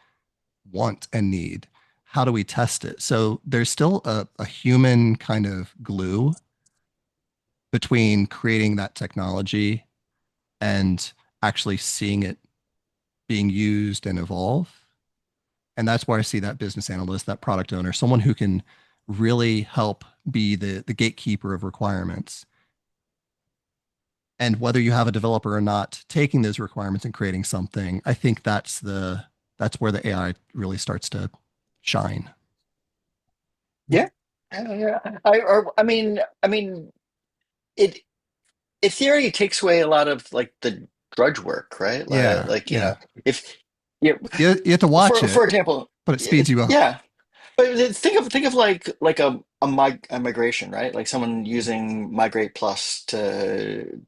want and need? How do we test it? So there's still a human kind of glue between creating that technology and actually seeing it being used and evolve. And that's where I see that business analyst, that product owner, someone who can really help be the gatekeeper of requirements. And whether you have a developer or not, taking those requirements and creating something, I think that's where the AI really starts to shine. Yeah. Yeah. I mean, it in theory it takes away a lot of like the drudge work, right? Yeah, Like, yeah. if you You have to watch for it, example, but it speeds you up. yeah. But think of like a migration, right? Like someone using Migrate Plus to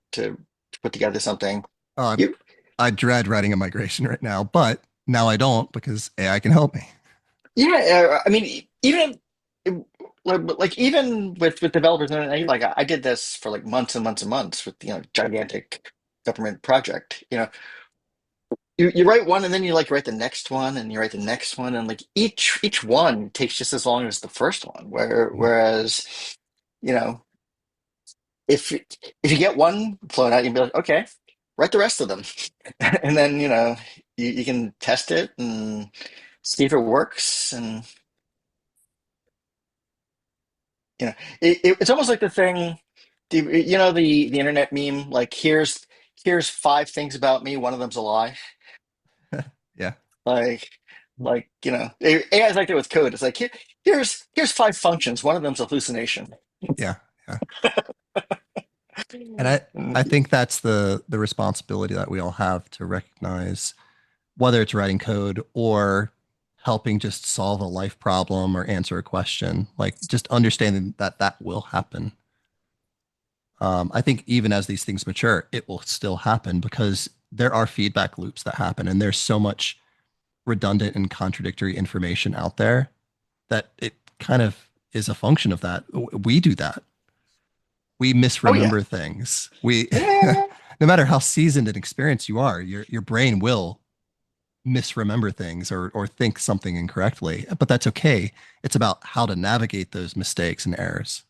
put together something. Uh, You I dread writing a migration right now, but now I don't because AI can help me. Yeah, I mean, even like even with developers, and like I did this for like months and months and months with gigantic government project. You write one and then you like write the next one and you write the next one and like each one takes just as long as the first one. Whereas, you know, if you get one flown out, you'd be like, okay, write the rest of them, and then you can test it and see if it works and. You know, it's almost like the thing, the internet meme, like here's five things about me, one of them's a lie. Yeah, Like AI is like that with code. It's like here's five functions, one of them's a hallucination. yeah, yeah. And I think that's the responsibility that we all have to recognize whether it's writing code or helping just solve a life problem or answer a question, like just understanding that that will happen. I think even as these things mature, it will still happen because there are feedback loops that happen, and there's so much redundant and contradictory information out there that it kind of is a function of that. We do that. We Oh yeah. misremember things. We, Yeah. no matter how seasoned and experienced you are, your brain will misremember things or think something incorrectly, but that's okay. It's about how to navigate those mistakes and errors.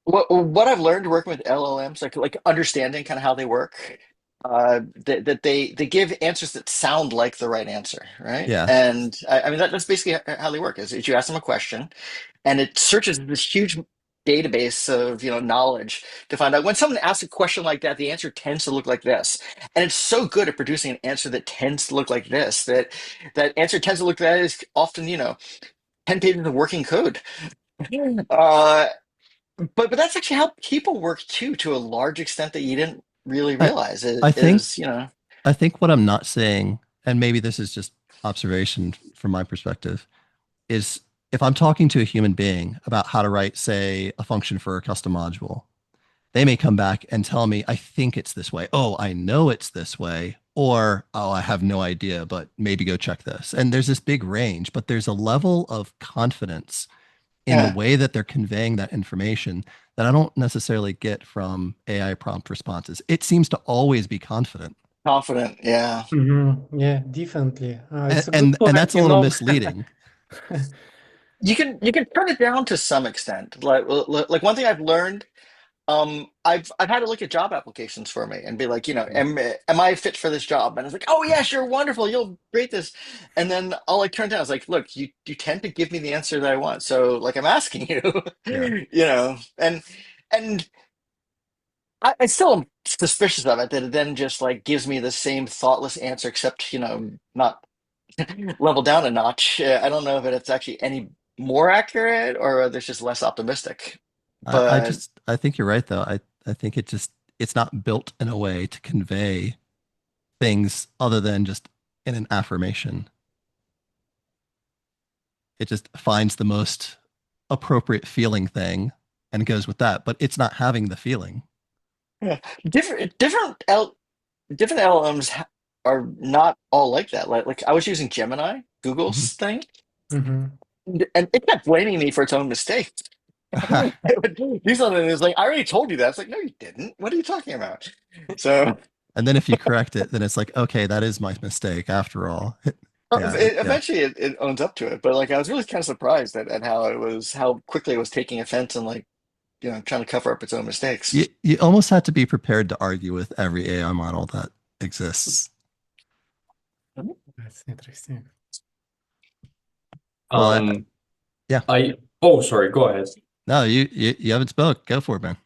What I've learned working with LLMs, like understanding kind of how they work, that they give answers that sound like the right answer, right? Yeah. And I mean that's basically how they work. Is you ask them a question, and it searches this huge database of knowledge to find out when someone asks a question like that, the answer tends to look like this, and it's so good at producing an answer that tends to look like this. That answer tends to look like that is often 10 pages of working code. Uh, but that's actually how people work too, to a large extent that you didn't really I realize. I It think is, I think what I'm not saying, and maybe this is just observation from my perspective, is if I'm talking to a human being about how to write, say, a function for a custom module, they may come back and tell me, I think it's this way. Oh, I know it's this way. Or, oh, I have no idea, but maybe go check this. And there's this big range, but there's a level of confidence in the way that they're conveying that information that I don't necessarily get from AI prompt responses. It seems to always be confident. Confident. Yeah. Yeah, definitely. And, It's a good and and point, that's a little misleading. You can turn it down to some extent. Like one thing I've learned, I've had to look at job applications for me and be like, am I fit for this job? And it's like, oh yes, you're wonderful, you'll rate this. And then I'll like turn it down. It's like, look, you tend to give me the answer that I want. So like I'm asking you, Yeah. and I still am suspicious of it that it then just like gives me the same thoughtless answer, except, not level down a notch. I don't know if it's actually any more accurate or whether it's just less optimistic. But I think you're right though. I think it's not built in a way to convey things other than just in an affirmation. It just finds the most appropriate feeling thing and goes with that, but it's not having the feeling. yeah, different LLMs are not all like that. Like I was using Gemini, Mhm. Google's thing, Mhm. and it kept blaming me for its own mistakes. It would do something and it's like, I already told you that. It's like, no, you didn't. What are you talking about? So And then if you correct it, then it's like, okay, that is my mistake after all. Yeah. eventually it owns up to it. But like I was really kind of surprised at how quickly it was taking offense and like, trying to cover up its own mistakes. You almost have to be prepared to argue with every AI model that exists. That's interesting. Well, Um, yeah. oh, sorry, go ahead. No, you haven't spoke. Go for it, man.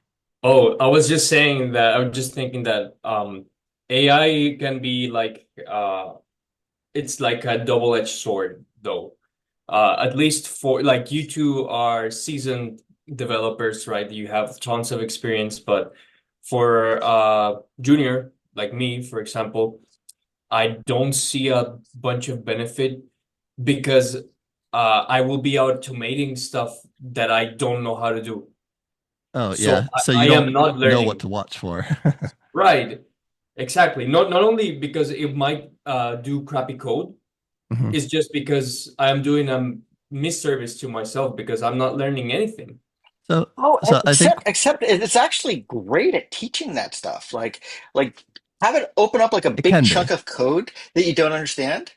Oh, I was just saying that I was just thinking that AI can be like it's like a double-edged sword though. At least for like you two are seasoned developers, right? You have tons of experience, but for junior like me, for example, I don't see a bunch of benefit because I will be automating stuff that I don't know how to do. Oh, So yeah. So I you don't am not know what learning. to watch for. Right. Exactly. Not only because it might do crappy code, Mhm. it's just because I am doing a misservice to myself because I'm not learning anything. So Oh, so I think except it's actually great at teaching that stuff. Like have it open up like a it big can chunk be. of code that you don't understand,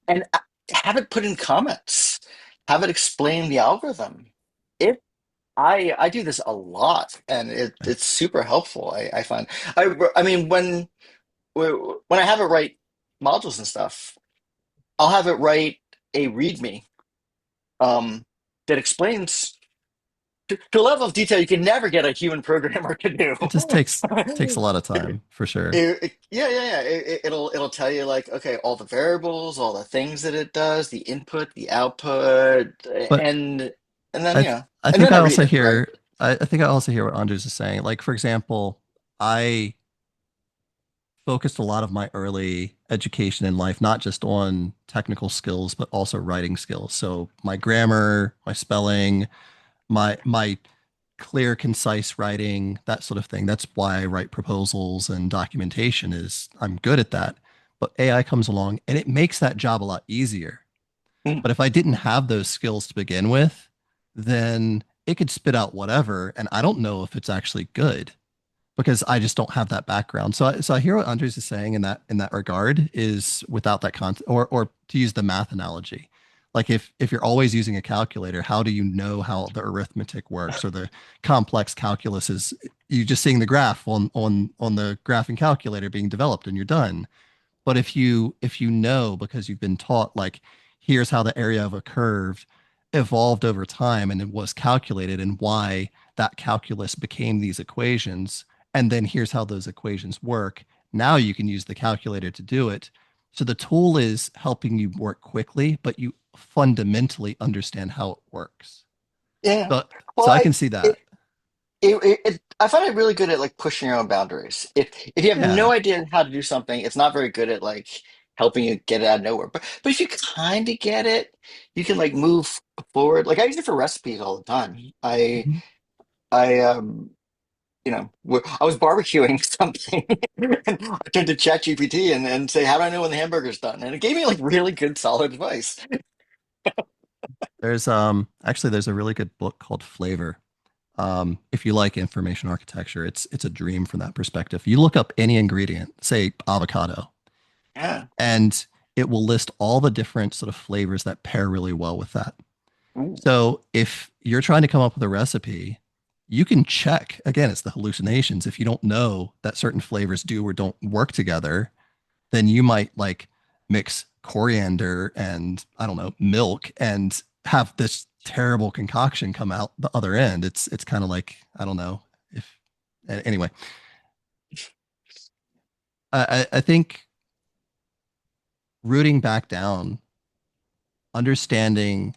and have it put in comments. Have it explain the algorithm. It I do this a lot, and it's super helpful. I find. I mean when I have it write modules and stuff, I'll have it write a README um, that explains to a level of detail you can never get a human programmer to do. It just takes a lot of time for sure. Yeah. It'll tell you like, okay, all the variables, all the things that it does, the input, the output, But and then I and think then I I read also it, right? hear I think I also hear what Andres is saying. Like for example, I focused a lot of my early education in life not just on technical skills but also writing skills. So my grammar, my spelling, my clear, concise writing, that sort of thing. That's why I write proposals and documentation is I'm good at that. But AI comes along and it makes that job a lot easier. Mm. But if I didn't have those skills to begin with, then it could spit out whatever, and I don't know if it's actually good because I just don't have that background. So I hear what Andres is saying in that regard is without that content, or to use the math analogy, like if you're always using a calculator, how do you know how the arithmetic works or the complex calculus is? You just seeing the graph on the graphing calculator being developed and you're done. But if you know because you've been taught like here's how the area of a curve evolved over time and it was calculated and why that calculus became these equations and then here's how those equations work. Now you can use the calculator to do it. So the tool is helping you work quickly, but you fundamentally understand how it works. Yeah. So Well, so I can see it, that. I find it really good at like pushing your own boundaries. If you have Yeah. no idea how to do something, it's not very good at like helping you get it out of nowhere. But if you kind of get it, you can like move forward. Like I use it for recipes all the time. Mhm. I I was barbecuing something and I turned to ChatGPT and say, how do I know when the hamburger's done? And it gave me like really good solid advice. There's actually there's a really good book called Flavor. If you like information architecture, it's a dream from that perspective. You look up any ingredient, say avocado, Yeah. and it will list all the different sort of flavors that pair really well with that. Ooh. So if you're trying to come up with a recipe, you can check. Again, it's the hallucinations. If you don't know that certain flavors do or don't work together, then you might like mix coriander and I don't know, milk and have this terrible concoction come out the other end. It's kind of like, I don't know if anyway. I think rooting back down, understanding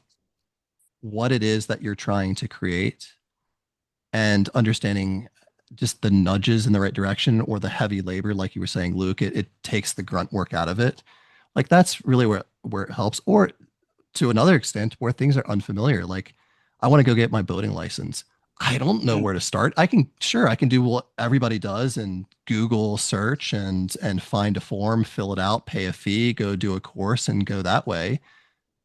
what it is that you're trying to create and understanding just the nudges in the right direction or the heavy labor, like you were saying, Luke, it takes the grunt work out of it. Like that's really where it helps. Or to another extent, where things are unfamiliar. Like I want to go get my boating license. I don't know Mm. where to start. I can do what everybody does and Google search and find a form, fill it out, pay a fee, go do a course and go that way.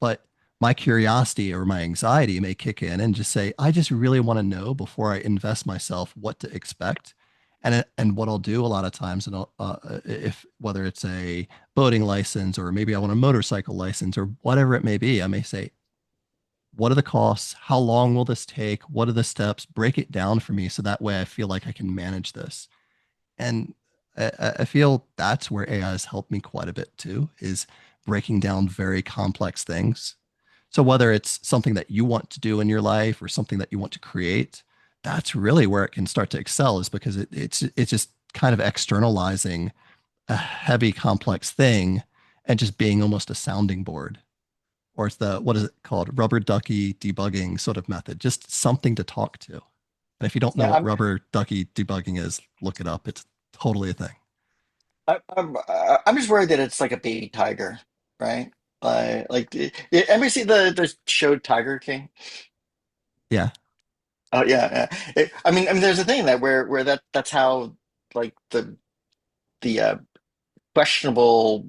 But my curiosity or my anxiety may kick in and just say, I just really want to know before I invest myself what to expect. And what I'll do a lot of times, and if whether it's a boating license or maybe I want a motorcycle license or whatever it may be, I may say, what are the costs? How long will this take? What are the steps? Break it down for me so that way I feel like I can manage this. And I feel that's where AI has helped me quite a bit too, is breaking down very complex things. So whether it's something that you want to do in your life or something that you want to create, that's really where it can start to excel, is because it's just kind of externalizing a heavy, complex thing and just being almost a sounding board. Or it's the, what is it called? Rubber ducky debugging sort of method, just something to talk to. And if you don't know Yeah, what rubber ducky debugging is, look it up. It's totally a thing. I'm just worried that it's like a baby tiger, right? Ever see the show Tiger King? Yeah. Oh yeah, yeah. I mean, there's a thing that where that's how like the questionable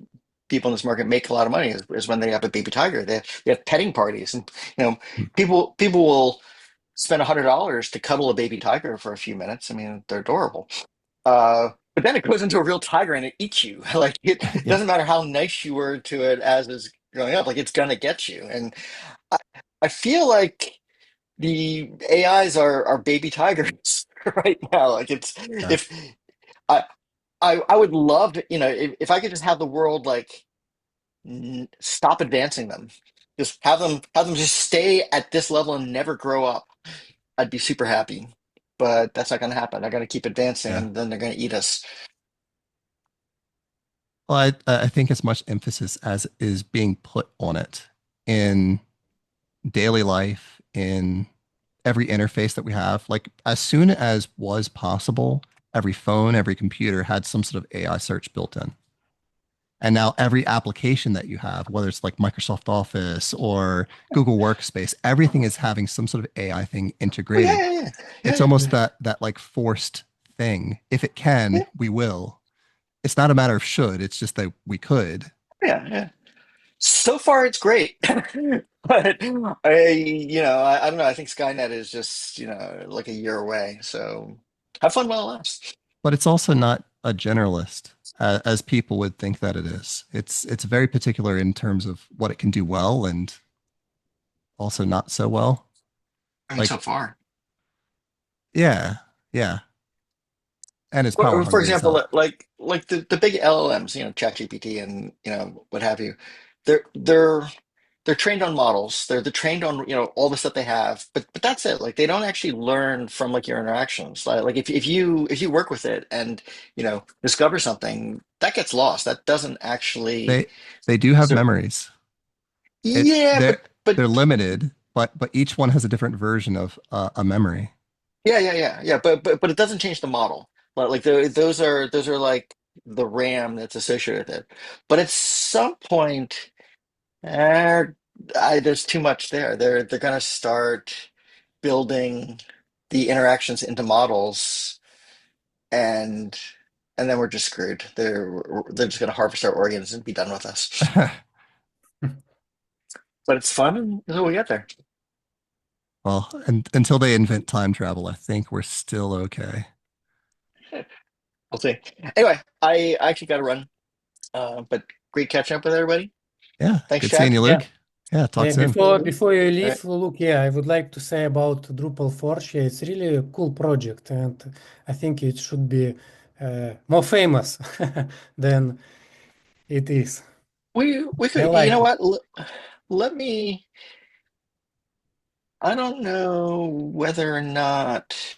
people in this market make a lot of money is when they have a baby tiger. They have petting parties, and you know, people will spend $100 to cuddle a baby tiger for a few minutes. I mean, they're adorable. But then it goes into a real tiger and it eats you. Like it Yeah. doesn't matter how nice you were to it as it's growing up, like it's gonna get you. And I, I feel like the AIs are baby tigers right now. Like it's Yeah. if I I would love to, if I could just have the world like stop advancing them, just have them just stay at this level and never grow up. I'd be super happy. But that's not gonna happen. They're gonna keep advancing Yeah. and then they're gonna eat us. Well, I think as much emphasis as is being put on it in daily life, in every interface that we have, like as soon as was possible, every phone, every computer had some sort of AI search built in. And now every application that you have, whether it's like Microsoft Office or Google Workspace, everything is having some sort of AI thing Oh integrated. yeah, yeah, It's yeah, almost yeah, that like forced thing. If it yeah, can, we will. It's not a matter of should, it's just that we could. yeah, yeah. So far, it's great. But I don't know. I think Skynet is just, like a year away. So have fun while it lasts. But it's also not a generalist as people would think that it is. It's very particular in terms of what it can do well and also not so well. I mean, so Like, far. yeah, yeah. And it's power For hungry as example, hell. like the big LLMs, ChatGPT and what have you. They're they're trained on models. They're trained on all the stuff they have, but that's it. Like they don't actually learn from like your interactions. Like if you work with it and discover something that gets lost, that doesn't actually. They they do have So memories. It yeah, but they're limited, but each one has a different version of a memory. yeah, yeah, yeah, yeah. But it doesn't change the model. Like those are like the RAM that's associated with it. But at some point. Eh, there's too much there. They're gonna start building the interactions into models, and and then we're just screwed. They're just gonna harvest our organs and be done with us. but it's fun until we get there. Well, and until they invent time travel, I think we're still okay. We'll see. Anyway, I actually got to run, but great catching up with everybody. Yeah, Thanks, good seeing Chad. you, Yeah. Luke. Yeah, talk soon. Before you All right. leave, look, yeah, I would like to say about DrupalForge. Yeah, it's really a cool project, and I think it should be more famous than it is. We I could, you like know it. what? Let me. I don't know whether or not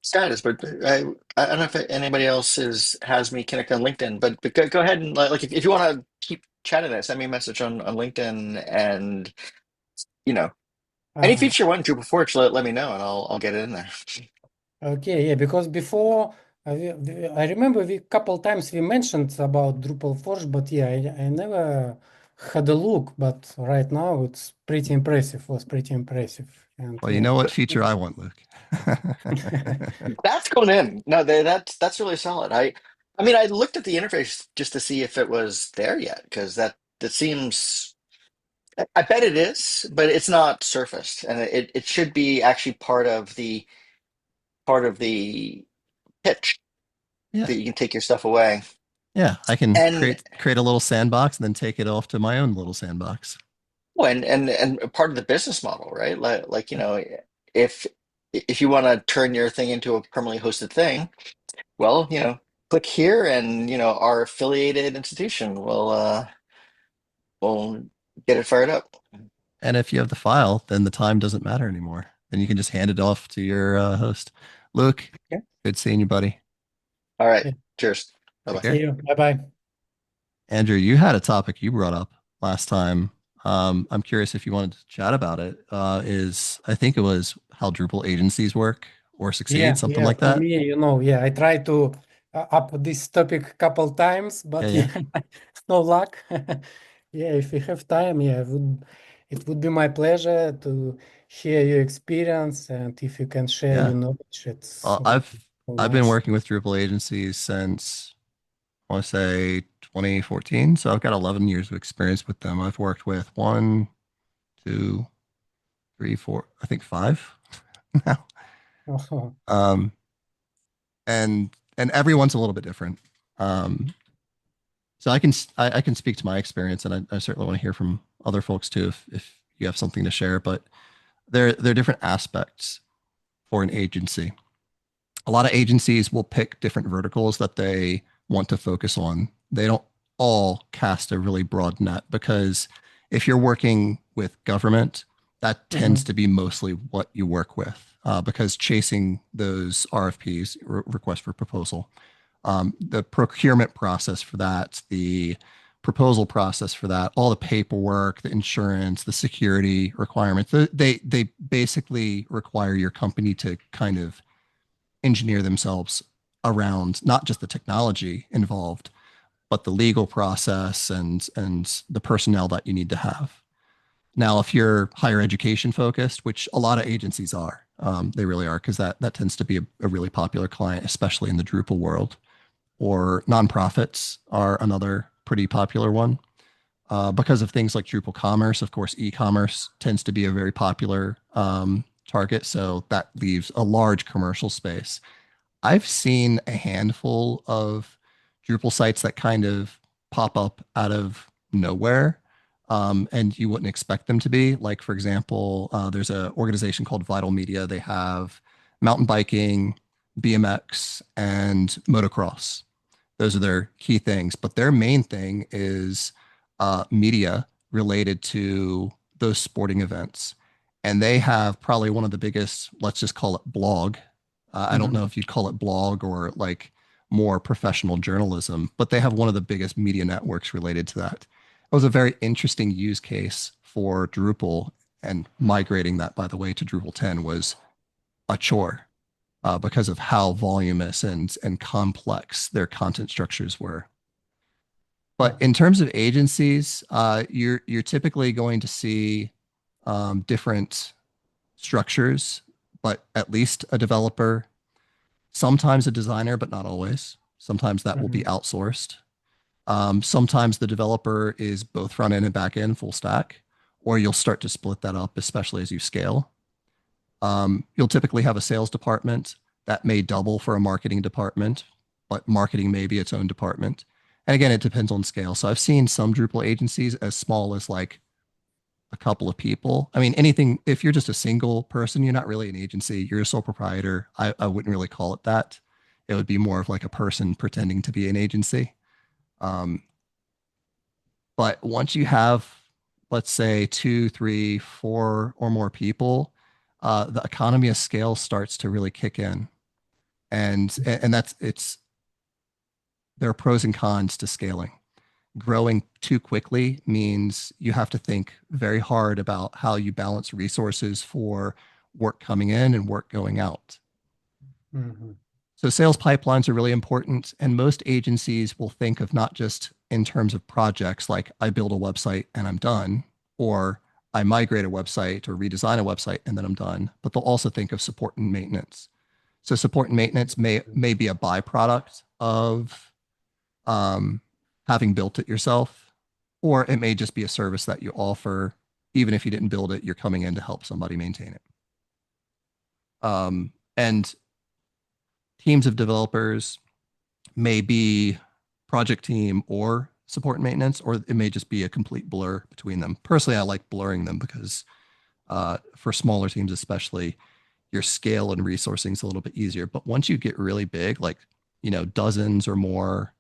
status, but I don't know if anybody else has me connect on LinkedIn. But go ahead and like if you want to keep chatting it, send me a message on LinkedIn, and you know any Uh, feature one DrupalForge, let me know and I'll get it in there. okay, yeah, because before I remember we couple times we mentioned about DrupalForge, but yeah, I never had a look. But right now it's pretty impressive. Was pretty impressive, and Well, you yeah. know what feature I want, Luke? That's going in. No, that's really solid. I mean, I looked at the interface just to see if it was there yet, because that seems. I bet it is, but it's not surfaced, and it should be actually part of the pitch Yeah. that you can take your stuff away. Yeah, I can And create a little sandbox and then take it off to my own little sandbox. well, and part of the business model, right? Like if if you want to turn your thing into a permanently hosted thing, well, click here, and our affiliated institution will get it fired up. And if you have the file, then the time doesn't matter anymore. Then you can just hand it off to your host. Luke, Yeah. good seeing you, buddy. All right. Yeah. Cheers. Bye Take bye. care. See you. Bye bye. Andrew, you had a topic you brought up last time. I'm curious if you wanted to chat about it. I think it was how Drupal agencies work or succeed, something Yeah. like For that. me, yeah, I tried to up this topic couple times, Yeah, but yeah. yeah, no luck. Yeah, if you have time, yeah, it would be my pleasure to hear your experience, and if you can share Yeah. your knowledge, it's Uh, I've so I've been nice. working with Drupal agencies since I want to say 2014. So I've got 11 years of experience with them. I've worked with one, two, three, four, I think five now. Oh, Um, and everyone's a little bit different. Um, so I can speak to my experience, and I certainly want to hear from other folks too if you have something to share. But there are different aspects for an agency. A lot of agencies will pick different verticals that they want to focus on. They don't all cast a really broad net because if you're working with government, that tends to be mostly what you work with because chasing those RFPs, request for proposal, the procurement process for that, the proposal process for that, all the paperwork, the insurance, the security requirements, they basically require your company to kind of engineer themselves around not just the technology involved, but the legal process and the personnel that you need to have. Now, if you're higher education focused, which a lot of agencies are, they really are, because that tends to be a really popular client, especially in the Drupal world. Or nonprofits are another pretty popular one. Because of things like Drupal Commerce, of course, e-commerce tends to be a very popular target. So that leaves a large commercial space. I've seen a handful of Drupal sites that kind of pop up out of nowhere, and you wouldn't expect them to be. Like, for example, there's an organization called Vital Media. They have mountain biking, BMX, and motocross. Those are their key things. But their main thing is media related to those sporting events. And they have probably one of the biggest, let's just call it blog. I don't know if you'd call it blog or like more professional journalism, but they have one of the biggest media networks related to that. It was a very interesting use case for Drupal, and migrating that, by the way, to Drupal 10 was a chore because of how voluminous and complex their content structures were. But in terms of agencies, you're typically going to see different structures, but at least a developer, sometimes a designer, but not always. Sometimes that will be outsourced. Sometimes the developer is both front end and back end full stack, or you'll start to split that up, especially as you scale. You'll typically have a sales department that may double for a marketing department, but marketing may be its own department. And again, it depends on scale. So I've seen some Drupal agencies as small as like a couple of people. I mean, anything, if you're just a single person, you're not really an agency, you're a sole proprietor. I wouldn't really call it that. It would be more of like a person pretending to be an agency. Um, but once you have, let's say, two, three, four, or more people, the economy of scale starts to really kick in, and that's it's there are pros and cons to scaling. Growing too quickly means you have to think very hard about how you balance resources for work coming in and work going out. Mhm. So sales pipelines are really important, and most agencies will think of not just in terms of projects like I build a website and I'm done, or I migrate a website or redesign a website and then I'm done, but they'll also think of support and maintenance. So support and maintenance may be a byproduct of um, having built it yourself, or it may just be a service that you offer. Even if you didn't build it, you're coming in to help somebody maintain it. And teams of developers may be project team or support and maintenance, or it may just be a complete blur between them. Personally, I like blurring them because for smaller teams, especially, your scale and resourcing is a little bit easier. But once you get really big, like, dozens or more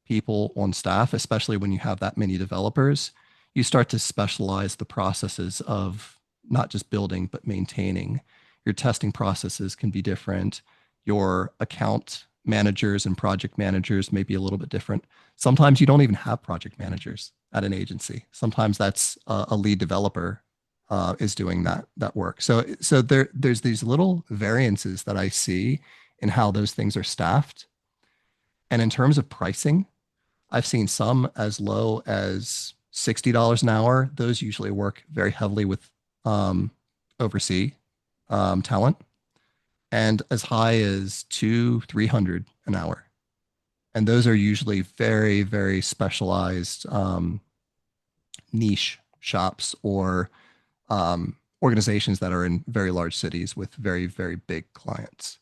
people on staff, especially when you have that many developers, you start to specialize the processes of not just building, but maintaining. Your testing processes can be different. Your account managers and project managers may be a little bit different. Sometimes you don't even have project managers at an agency. Sometimes that's a lead developer is doing that work. So there's these little variances that I see in how those things are staffed. And in terms of pricing, I've seen some as low as $60 an hour. Those usually work very heavily with overseas talent, and as high as 300 an hour. And those are usually very, very specialized niche shops or organizations that are in very large cities with very, very big clients.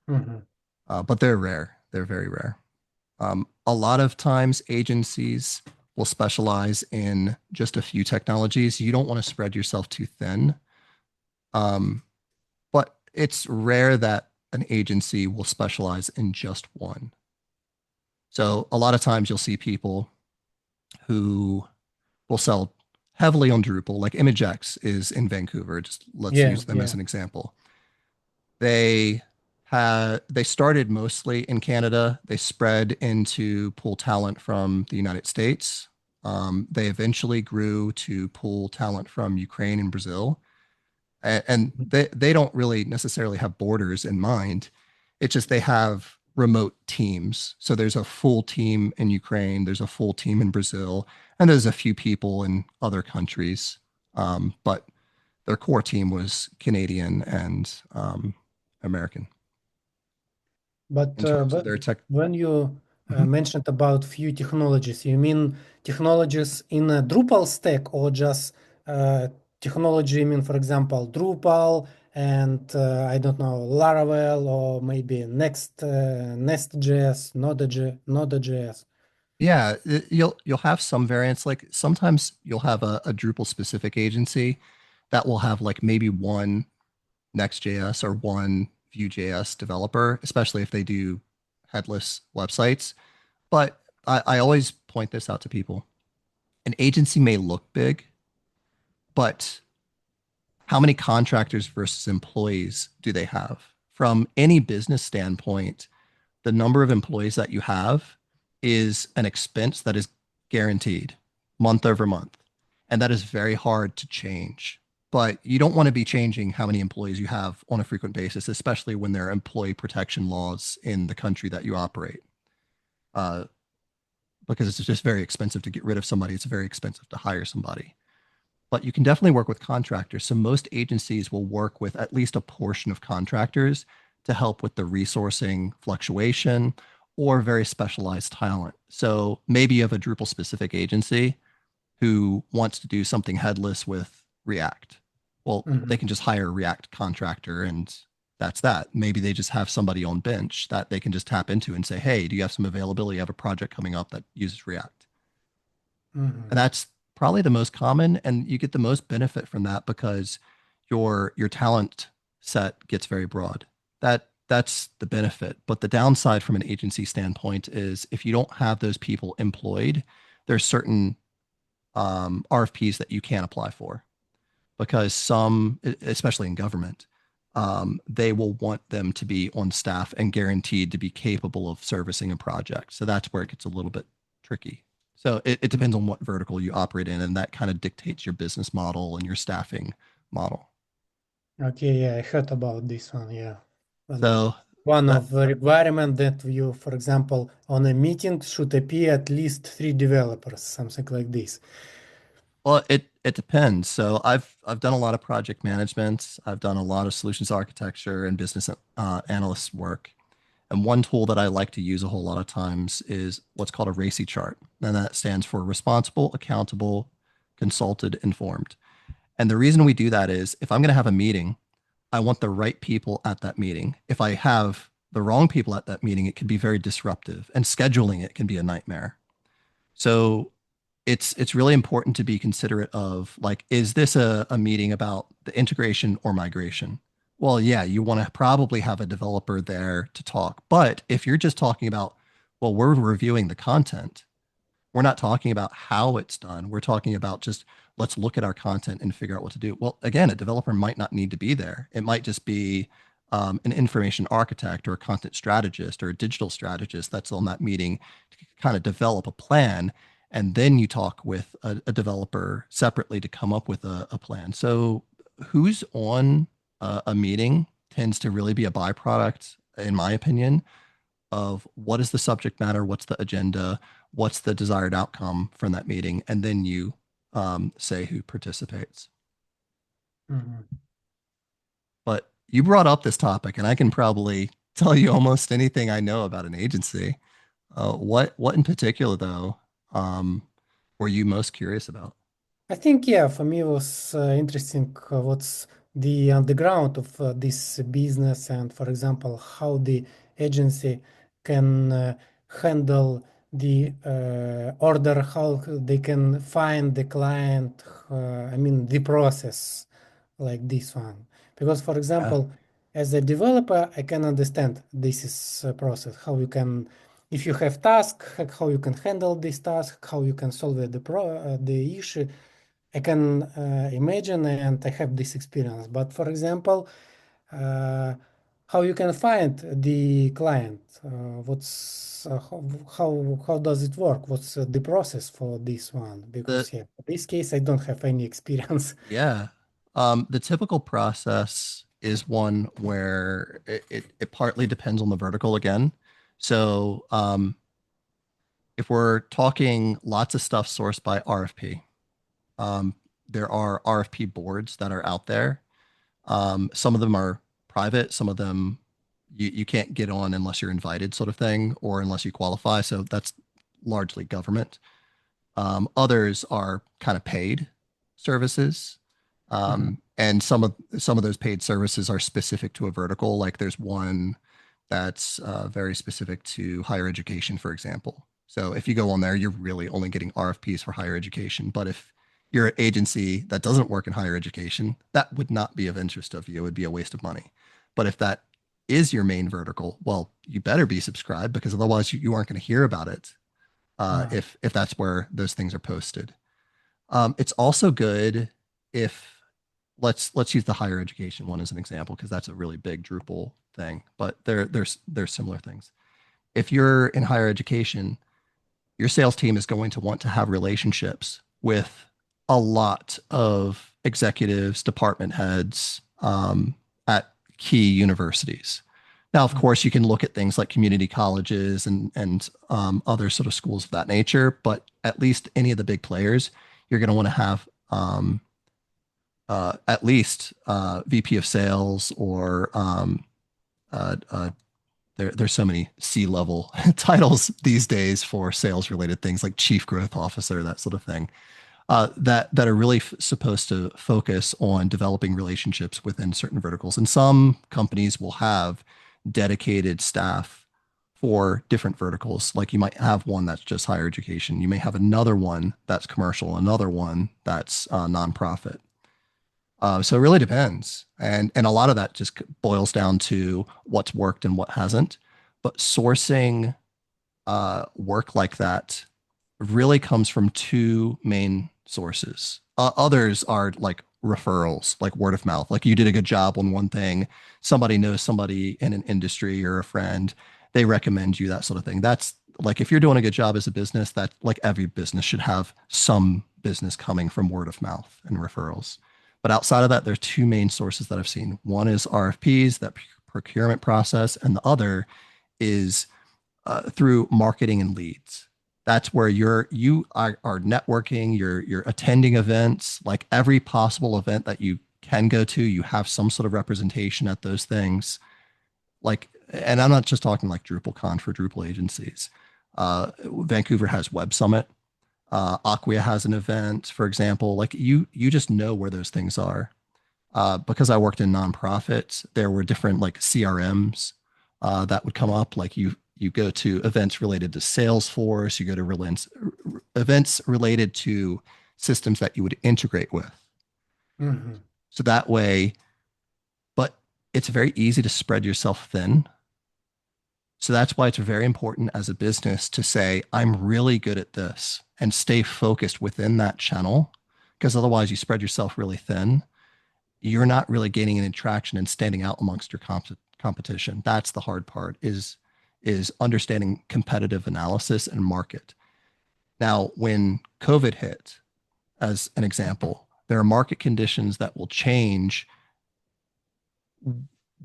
Mhm. But they're rare. They're very rare. A lot of times agencies will specialize in just a few technologies. You don't want to spread yourself too thin. But it's rare that an agency will specialize in just one. So a lot of times you'll see people who will sell heavily on Drupal, like ImageX is in Vancouver. Just let's Yeah, use them as yeah. an example. They started mostly in Canada. They spread into pull talent from the United States. They eventually grew to pull talent from Ukraine and Brazil. And they don't really necessarily have borders in mind. It's just they have remote teams. So there's a full team in Ukraine, there's a full team in Brazil, and there's a few people in other countries. But their core team was Canadian and American But in terms of their tech. when you Mhm. mentioned about few technologies, you mean technologies in a Drupal stack or just technology? I mean, for example, Drupal and I don't know, Laravel or maybe Next.js, Node.js. Yeah, you'll have some variants. Like sometimes you'll have a Drupal specific agency that will have like maybe one Next.js or one Vue.js developer, especially if they do headless websites. But I always point this out to people. An agency may look big, but how many contractors versus employees do they have? From any business standpoint, the number of employees that you have is an expense that is guaranteed month over month. And that is very hard to change. But you don't want to be changing how many employees you have on a frequent basis, especially when there are employee protection laws in the country that you operate. Uh, because it's just very expensive to get rid of somebody. It's very expensive to hire somebody. But you can definitely work with contractors. So most agencies will work with at least a portion of contractors to help with the resourcing fluctuation or very specialized talent. So maybe you have a Drupal specific agency who wants to do something headless with React. Well, they can just hire a React contractor and that's that. Maybe they just have somebody on bench that they can just tap into and say, hey, do you have some availability? I have a project coming up that uses React. And that's probably the most common, and you get the most benefit from that because your talent set gets very broad. That's the benefit. But the downside from an agency standpoint is if you don't have those people employed, there's certain RFPs that you can't apply for because some, especially in government, they will want them to be on staff and guaranteed to be capable of servicing a project. So that's where it gets a little bit tricky. So it depends on what vertical you operate in, and that kind of dictates your business model and your staffing model. Okay, yeah, I heard about this one, yeah. So one that, of the requirement that you, for example, on a meeting should appear at least 3 developers, something like this. well, it depends. So I've done a lot of project management. I've done a lot of solutions architecture and business analyst work. And one tool that I like to use a whole lot of times is what's called a RACI chart. And that stands for responsible, accountable, consulted, informed. And the reason we do that is if I'm going to have a meeting, I want the right people at that meeting. If I have the wrong people at that meeting, it can be very disruptive, and scheduling it can be a nightmare. So it's really important to be considerate of like, is this a meeting about the integration or migration? Well, yeah, you want to probably have a developer there to talk. But if you're just talking about, well, we're reviewing the content, we're not talking about how it's done. We're talking about just let's look at our content and figure out what to do. Well, again, a developer might not need to be there. It might just be an information architect or a content strategist or a digital strategist that's on that meeting to kind of develop a plan. And then you talk with a developer separately to come up with a plan. So who's on a meeting tends to really be a byproduct, in my opinion, of what is the subject matter, what's the agenda, what's the desired outcome from that meeting, and then you say who participates. But you brought up this topic, and I can probably tell you almost anything I know about an agency. What in particular, though, were you most curious about? I think, yeah, for me it was interesting what's the underground of this business and, for example, how the agency can handle the order, how they can find the client, I mean, the process like this one. Because, for example, as a developer, I can understand this is a process, how you can, if you have task, how you can handle this task, how you can solve the issue. I can imagine and I have this experience. But for example, how you can find the client? What's how does it work? What's the process for this one? The Because yeah, in this case, I don't have any experience. Yeah. The typical process is one where it partly depends on the vertical again. So if we're talking lots of stuff sourced by RFP, there are RFP boards that are out there. Some of them are private, some of them you can't get on unless you're invited, sort of thing, or unless you qualify. So that's largely government. Others are kind of paid services. And some of those paid services are specific to a vertical. Like there's one that's very specific to higher education, for example. So if you go on there, you're really only getting RFPs for higher education. But if you're an agency that doesn't work in higher education, that would not be of interest of you. It would be a waste of money. But if that is your main vertical, well, you better be subscribed because otherwise you aren't going to hear about it if that's where those things are posted. It's also good if let's use the higher education one as an example because that's a really big Drupal thing, but there's similar things. If you're in higher education, your sales team is going to want to have relationships with a lot of executives, department heads at key universities. Now, of course, you can look at things like community colleges and other sort of schools of that nature, but at least any of the big players, you're going to want to have at least VP of sales or there's so many C-level titles these days for sales related things like chief growth officer, that sort of thing, that are really supposed to focus on developing relationships within certain verticals. And some companies will have dedicated staff for different verticals. Like you might have one that's just higher education. You may have another one that's commercial, another one that's nonprofit. So it really depends. And a lot of that just boils down to what's worked and what hasn't. But sourcing work like that really comes from two main sources. Others are like referrals, like word of mouth. Like you did a good job on one thing, somebody knows somebody in an industry or a friend, they recommend you, that sort of thing. That's like if you're doing a good job as a business, that like every business should have some business coming from word of mouth and referrals. But outside of that, there's two main sources that I've seen. One is RFPs, that procurement process, and the other is through marketing and leads. That's where you are networking, you're attending events, like every possible event that you can go to, you have some sort of representation at those things. Like, and I'm not just talking like DrupalCon for Drupal agencies. Vancouver has Web Summit. Acquia has an event, for example. Like you just know where those things are. Because I worked in nonprofits, there were different like CRMs that would come up. Like you go to events related to Salesforce, you go to events related to systems that you would integrate with. Mm-hmm. So that way, but it's very easy to spread yourself thin. So that's why it's very important as a business to say, I'm really good at this and stay focused within that channel, because otherwise you spread yourself really thin. You're not really gaining any traction and standing out amongst your competition. That's the hard part, is understanding competitive analysis and market. Now, when COVID hit, as an example, there are market conditions that will change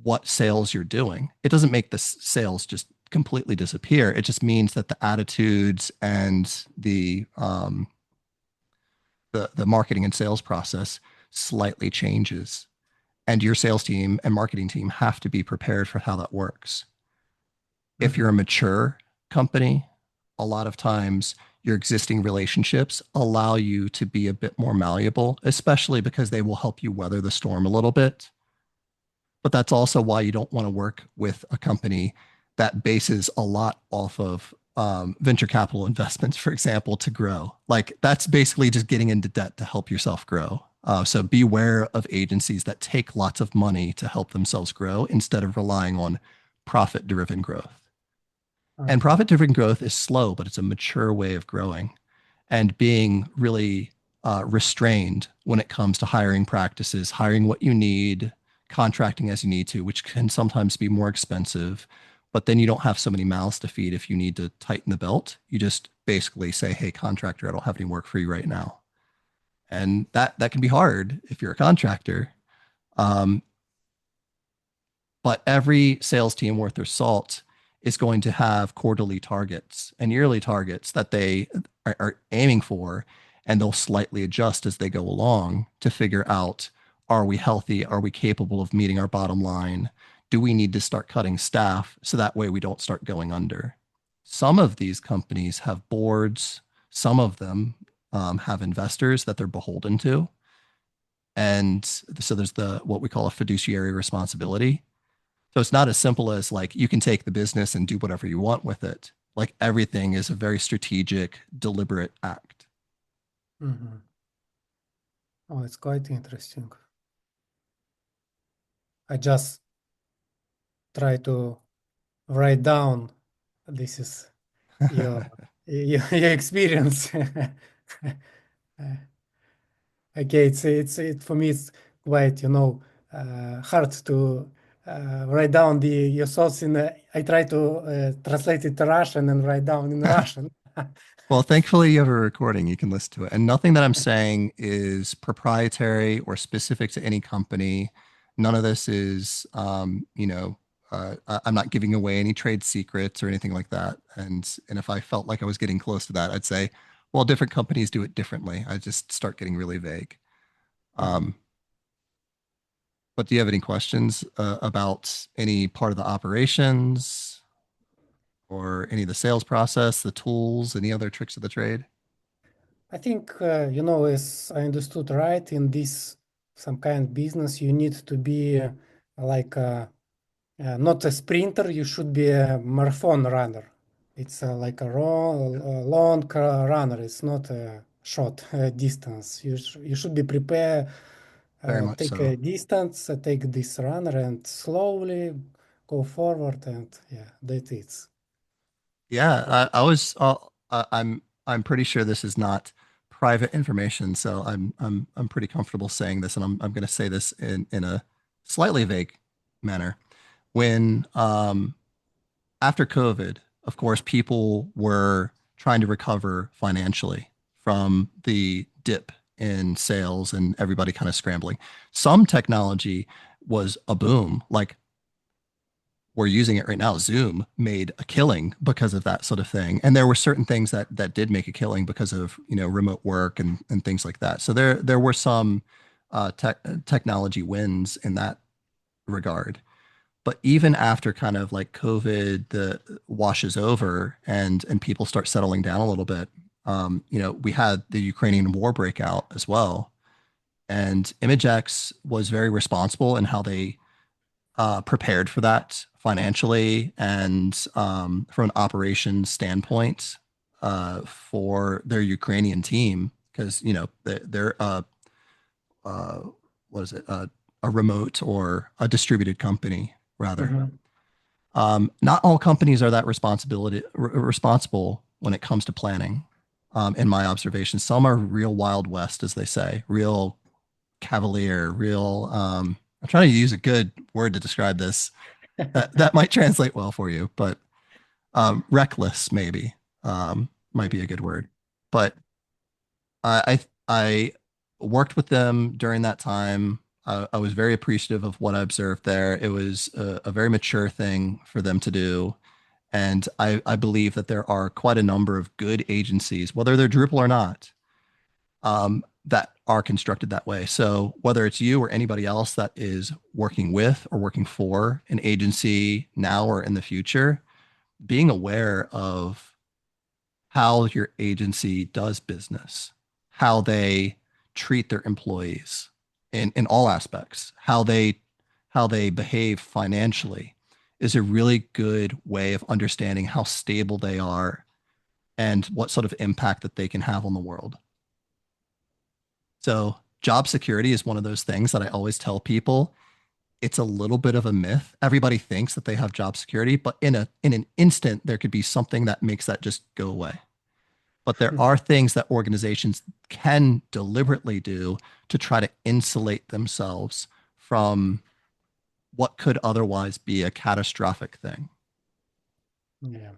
what sales you're doing. It doesn't make the sales just completely disappear. It just means that the attitudes and the marketing and sales process slightly changes. And your sales team and marketing team have to be prepared for how that works. If you're a mature company, a lot of times your existing relationships allow you to be a bit more malleable, especially because they will help you weather the storm a little bit. But that's also why you don't want to work with a company that bases a lot off of venture capital investments, for example, to grow. Like that's basically just getting into debt to help yourself grow. So beware of agencies that take lots of money to help themselves grow instead of relying on profit-driven growth. And profit-driven growth is slow, but it's a mature way of growing and being really restrained when it comes to hiring practices, hiring what you need, contracting as you need to, which can sometimes be more expensive, but then you don't have so many mouths to feed if you need to tighten the belt. You just basically say, hey, contractor, I don't have any work for you right now. And that can be hard if you're a contractor. But every sales team worth their salt is going to have quarterly targets and yearly targets that they are aiming for, and they'll slightly adjust as they go along to figure out, are we healthy? Are we capable of meeting our bottom line? Do we need to start cutting staff so that way we don't start going under? Some of these companies have boards. Some of them have investors that they're beholden to. And so there's what we call a fiduciary responsibility. So it's not as simple as like you can take the business and do whatever you want with it. Like everything is a very strategic, deliberate act. Mm-hmm. Oh, it's quite interesting. I just try to write down this is your your experience. Okay, it's for me it's quite hard to write down your thoughts in. I try to translate it to Russian and write down in Russian. Well, thankfully you have a recording, you can listen to it. And nothing that I'm saying is proprietary or specific to any company. None of this is, I'm not giving away any trade secrets or anything like that. And if I felt like I was getting close to that, I'd say, well, different companies do it differently. I just start getting really vague. But do you have any questions about any part of the operations? or any of the sales process, the tools, any other tricks of the trade? I think, as I understood right, in this some kind of business, you need to be like not a sprinter, you should be a marathon runner. It's like a long runner, it's not a short distance. You should be prepared, Very much take so. a distance, take this runner and slowly go forward, and yeah, that is. Yeah, I was. I'm pretty sure this is not private information, so I'm pretty comfortable saying this, and I'm going to say this in a slightly vague manner. When after COVID, of course, people were trying to recover financially from the dip in sales and everybody kind of scrambling. Some technology was a boom, like we're using it right now. Zoom made a killing because of that sort of thing. And there were certain things that did make a killing because of, remote work and things like that. So there were some technology wins in that regard. But even after kind of like COVID washes over and people start settling down a little bit, we had the Ukrainian war breakout as well. And ImageX was very responsible in how they prepared for that financially and from an operations standpoint for their Ukrainian team because they're what is it a remote or a distributed company rather. Not all companies are that responsible when it comes to planning. In my observation, some are real Wild West, as they say, real cavalier, real. I'm trying to use a good word to describe this. That might translate well for you, but reckless maybe might be a good word. But I worked with them during that time. I was very appreciative of what I observed there. It was a very mature thing for them to do. And I believe that there are quite a number of good agencies, whether they're Drupal or not, that are constructed that way. So whether it's you or anybody else that is working with or working for an agency now or in the future, being aware of how your agency does business, how they treat their employees in all aspects, how they behave financially is a really good way of understanding how stable they are and what sort of impact that they can have on the world. So job security is one of those things that I always tell people. It's a little bit of a myth. Everybody thinks that they have job security, but in an instant, there could be something that makes that just go away. But there are things that organizations can deliberately do to try to insulate themselves from what could otherwise be a catastrophic thing. Yeah.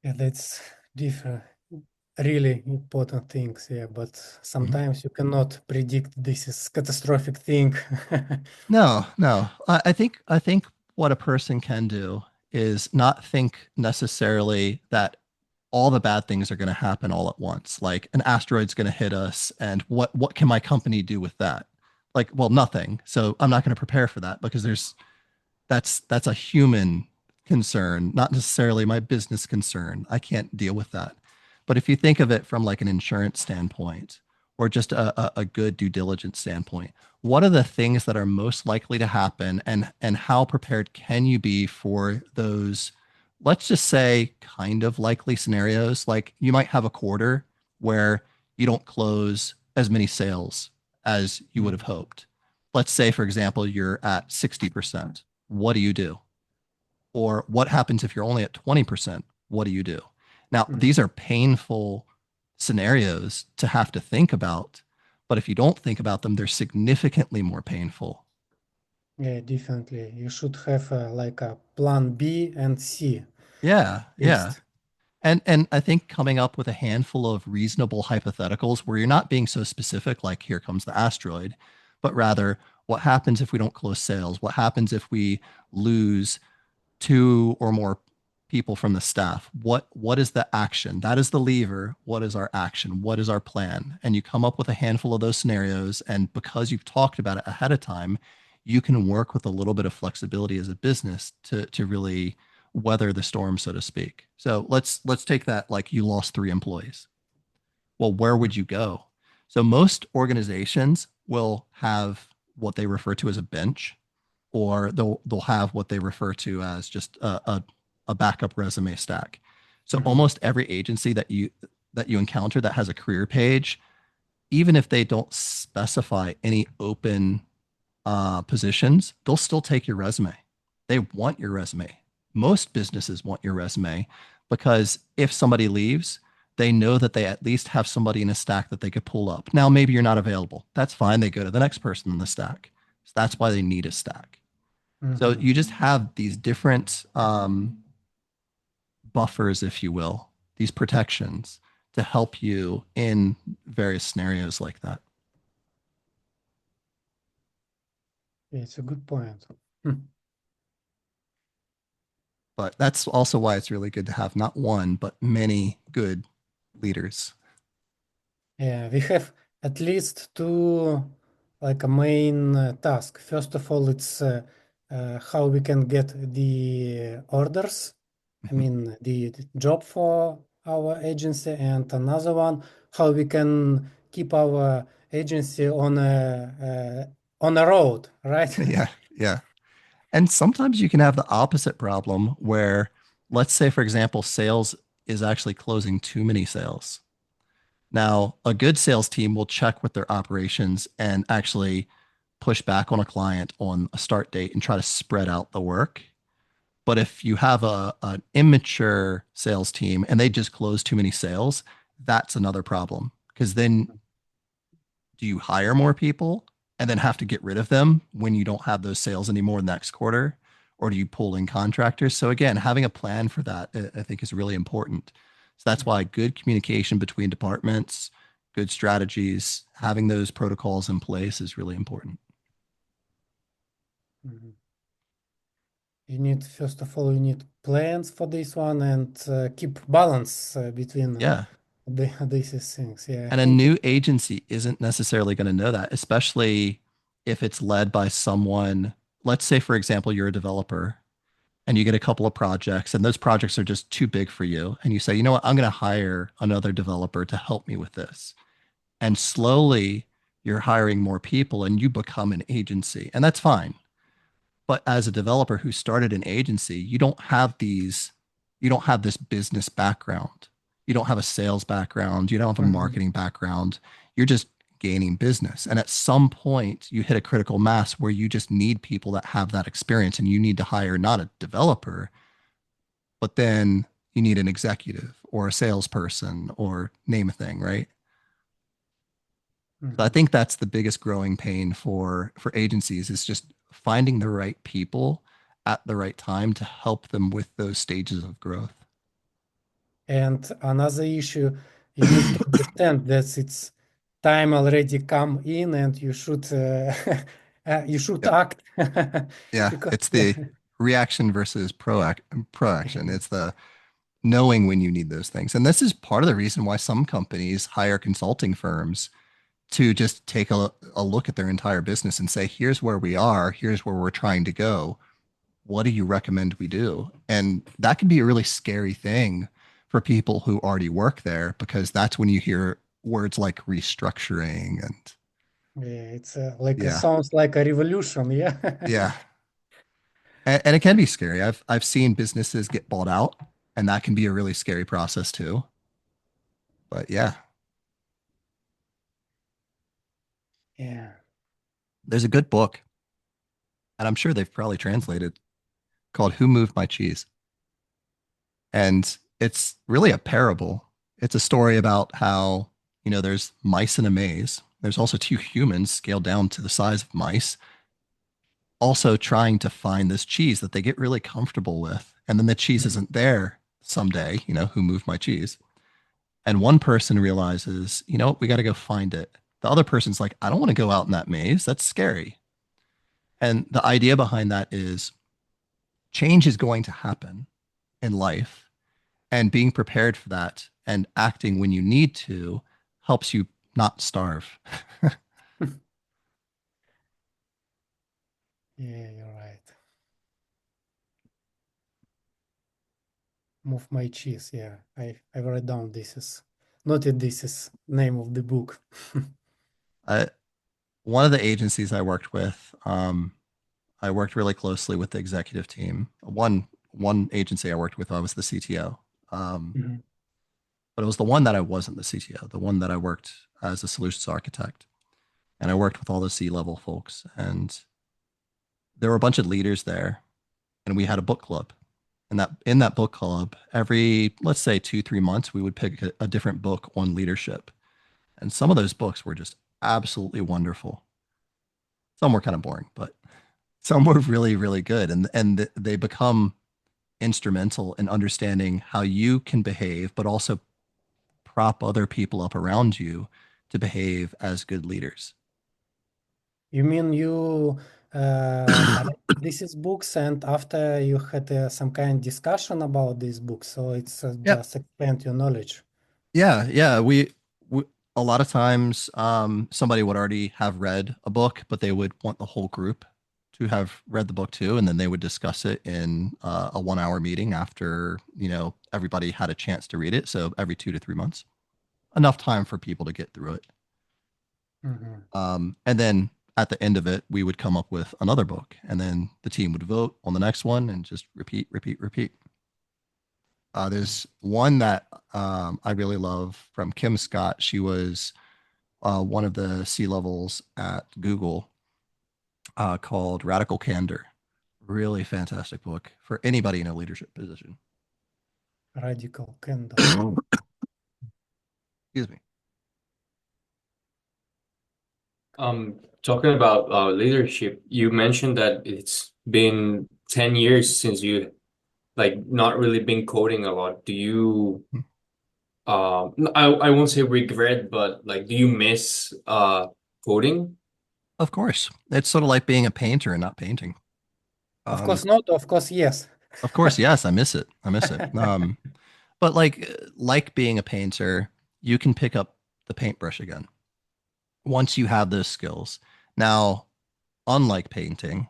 Yeah, that's different. Really important things, yeah, but sometimes you cannot predict this is catastrophic thing. No. I think what a person can do is not think necessarily that all the bad things are going to happen all at once. Like an asteroid's going to hit us, and what can my company do with that? Like, well, nothing. So I'm not going to prepare for that because that's a human concern, not necessarily my business concern. I can't deal with that. But if you think of it from like an insurance standpoint or just a good due diligence standpoint, what are the things that are most likely to happen and how prepared can you be for those, let's just say, kind of likely scenarios? Like you might have a quarter where you don't close as many sales as you would have hoped. Let's say, for example, you're at 60%. What do you do? Or what happens if you're only at 20%? What do you do? Now, these are painful scenarios to have to think about, but if you don't think about them, they're significantly more painful. Yeah, definitely. You should have like a plan B and C. Yeah. List. And I think coming up with a handful of reasonable hypotheticals where you're not being so specific, like here comes the asteroid, but rather what happens if we don't close sales? What happens if we lose two or more people from the staff? What is the action? That is the lever. What is our action? What is our plan? And you come up with a handful of those scenarios. And because you've talked about it ahead of time, you can work with a little bit of flexibility as a business to really weather the storm, so to speak. So let's take that, like you lost 3 employees. Well, where would you go? So most organizations will have what they refer to as a bench, or they'll have what they refer to as just a backup resume stack. So almost every agency that you encounter that has a career page, even if they don't specify any open positions, they'll still take your resume. They want your resume. Most businesses want your resume because if somebody leaves, they know that they at least have somebody in a stack that they could pull up. Now, maybe you're not available. That's fine. They go to the next person in the stack. So that's why they need a stack. So you just have these different buffers, if you will, these protections to help you in various scenarios like that. Yeah, it's a good point. But that's also why it's really good to have not one, but many good leaders. Yeah, we have at least two like a main task. First of all, it's how we can get the orders. I mean, the job for our agency, and another one, how we can keep our agency on a road, right? Yeah, yeah. And sometimes you can have the opposite problem where, let's say, for example, sales is actually closing too many sales. Now, a good sales team will check with their operations and actually push back on a client on a start date and try to spread out the work. But if you have an immature sales team and they just close too many sales, that's another problem. Because then do you hire more people and then have to get rid of them when you don't have those sales anymore next quarter? Or do you pull in contractors? So again, having a plan for that, I think is really important. So that's why good communication between departments, good strategies, having those protocols in place is really important. Mhm. You need, first of all, you need plans for this one and keep balance between Yeah. these things. Yeah, I And a think new agency isn't necessarily going to know that, especially if it's led by someone. Let's say, for example, you're a developer and you get a couple of projects, and those projects are just too big for you. And you say, you know what, I'm going to hire another developer to help me with this. And slowly you're hiring more people and you become an agency. And that's fine. But as a developer who started an agency, you don't have this business background. You don't have a sales background. You don't have a marketing background. You're just gaining business. And at some point, you hit a critical mass where you just need people that have that experience and you need to hire not a developer, but then you need an executive or a salesperson or name a thing, right? So I think that's the biggest growing pain for agencies is just finding the right people at the right time to help them with those stages of growth. And another issue, you need to understand that it's time already come in, and you should you should Yep. act Yeah, because it's the reaction versus proaction. It's the knowing when you need those things. And this is part of the reason why some companies hire consulting firms to just take a look at their entire business and say, here's where we are, here's where we're trying to go. What do you recommend we do? And that can be a really scary thing for people who already work there because that's when you hear words like restructuring and yeah, it's like yeah, sounds like a revolution. Yeah. yeah. And it can be scary. I've seen businesses get bought out, and that can be a really scary process too. But yeah, Yeah. there's a good book, and I'm sure they've probably translated called Who Moved My Cheese? And it's really a parable. It's a story about how, there's mice in a maze. There's also two humans scaled down to the size of mice, also trying to find this cheese that they get really comfortable with. And then the cheese isn't there someday, who moved my cheese? And one person realizes, we got to go find it. The other person's like, I don't want to go out in that maze. That's scary. And the idea behind that is change is going to happen in life. And being prepared for that and acting when you need to helps you not starve. Yeah, you're right. Move my cheese. Yeah, I wrote down this is noted. This is name of the book. I, one of the agencies I worked with, I worked really closely with the executive team. One agency I worked with, I was the CTO. Mhm. But it was the one that I wasn't the CTO, the one that I worked as a solutions architect. And I worked with all the C-level folks. And there were a bunch of leaders there. And we had a book club. And that in that book club, every, let's say 2, 3 months, we would pick a different book on leadership. And some of those books were just absolutely wonderful. Some were kind of boring, but some were really, really good. And they become instrumental in understanding how you can behave, but also prop other people up around you to behave as good leaders. You mean you read these books and after you had some kind of discussion about these books, so it's Yep. just expand your knowledge. Yeah. We a lot of times somebody would already have read a book, but they would want the whole group to have read the book too, and then they would discuss it in a 1 hour meeting after, everybody had a chance to read it. So every 2 to 3 months, enough time for people to get through it. Mhm. And then at the end of it, we would come up with another book, and then the team would vote on the next one and just repeat, repeat, repeat. There's one that I really love from Kim Scott. She was one of the C-levels at Google, called Radical Candor. Really fantastic book for anybody in a leadership position. Radical candor. Excuse me. Talking about leadership, you mentioned that it's been 10 years since you like not really been coding a lot. Do you I won't say regret, but like do you miss coding? Of course, it's sort of like being a painter and not painting. Of Um, course not, of course yes. of course, yes, I miss it. I miss it. But like being a painter, you can pick up the paintbrush again once you have those skills. Now, unlike painting,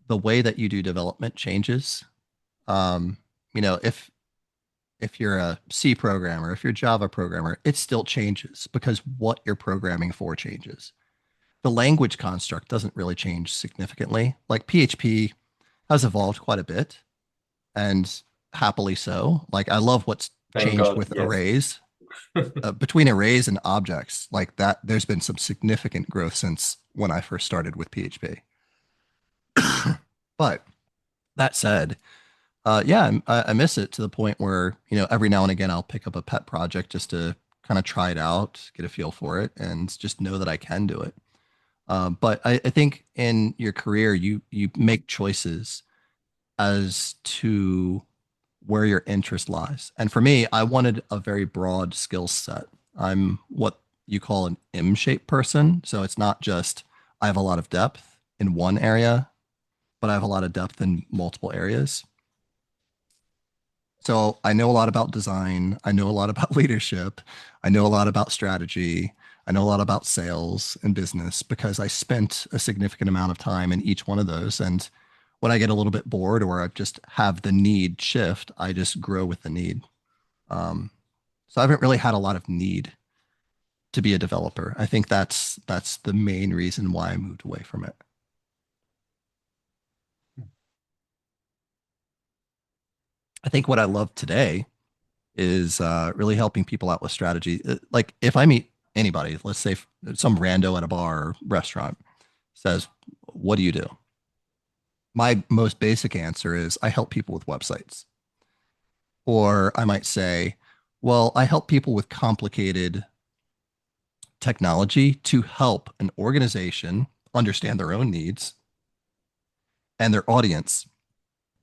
the way that you do development changes. Um, if you're a C programmer, if you're a Java programmer, it still changes because what you're programming for changes. The language construct doesn't really change significantly. Like PHP has evolved quite a bit, and happily so. Like I love what's Thank changed God, with yes. arrays. Between arrays and objects, like that, there's been some significant growth since when I first started with PHP. But that said, yeah, I miss it to the point where, every now and again I'll pick up a pet project just to kind of try it out, get a feel for it, and just know that I can do it. But I think in your career, you make choices as to where your interest lies. And for me, I wanted a very broad skill set. I'm what you call an M-shaped person. So it's not just I have a lot of depth in one area, but I have a lot of depth in multiple areas. So I know a lot about design. I know a lot about leadership. I know a lot about strategy. I know a lot about sales and business because I spent a significant amount of time in each one of those. And when I get a little bit bored or I just have the need shift, I just grow with the need. Um, so I haven't really had a lot of need to be a developer. I think that's the main reason why I moved away from it. I think what I love today is really helping people out with strategy. Like if I meet anybody, let's say some rando at a bar or restaurant says, "What do you do?" My most basic answer is I help people with websites. Or I might say, well, I help people with complicated technology to help an organization understand their own needs and their audience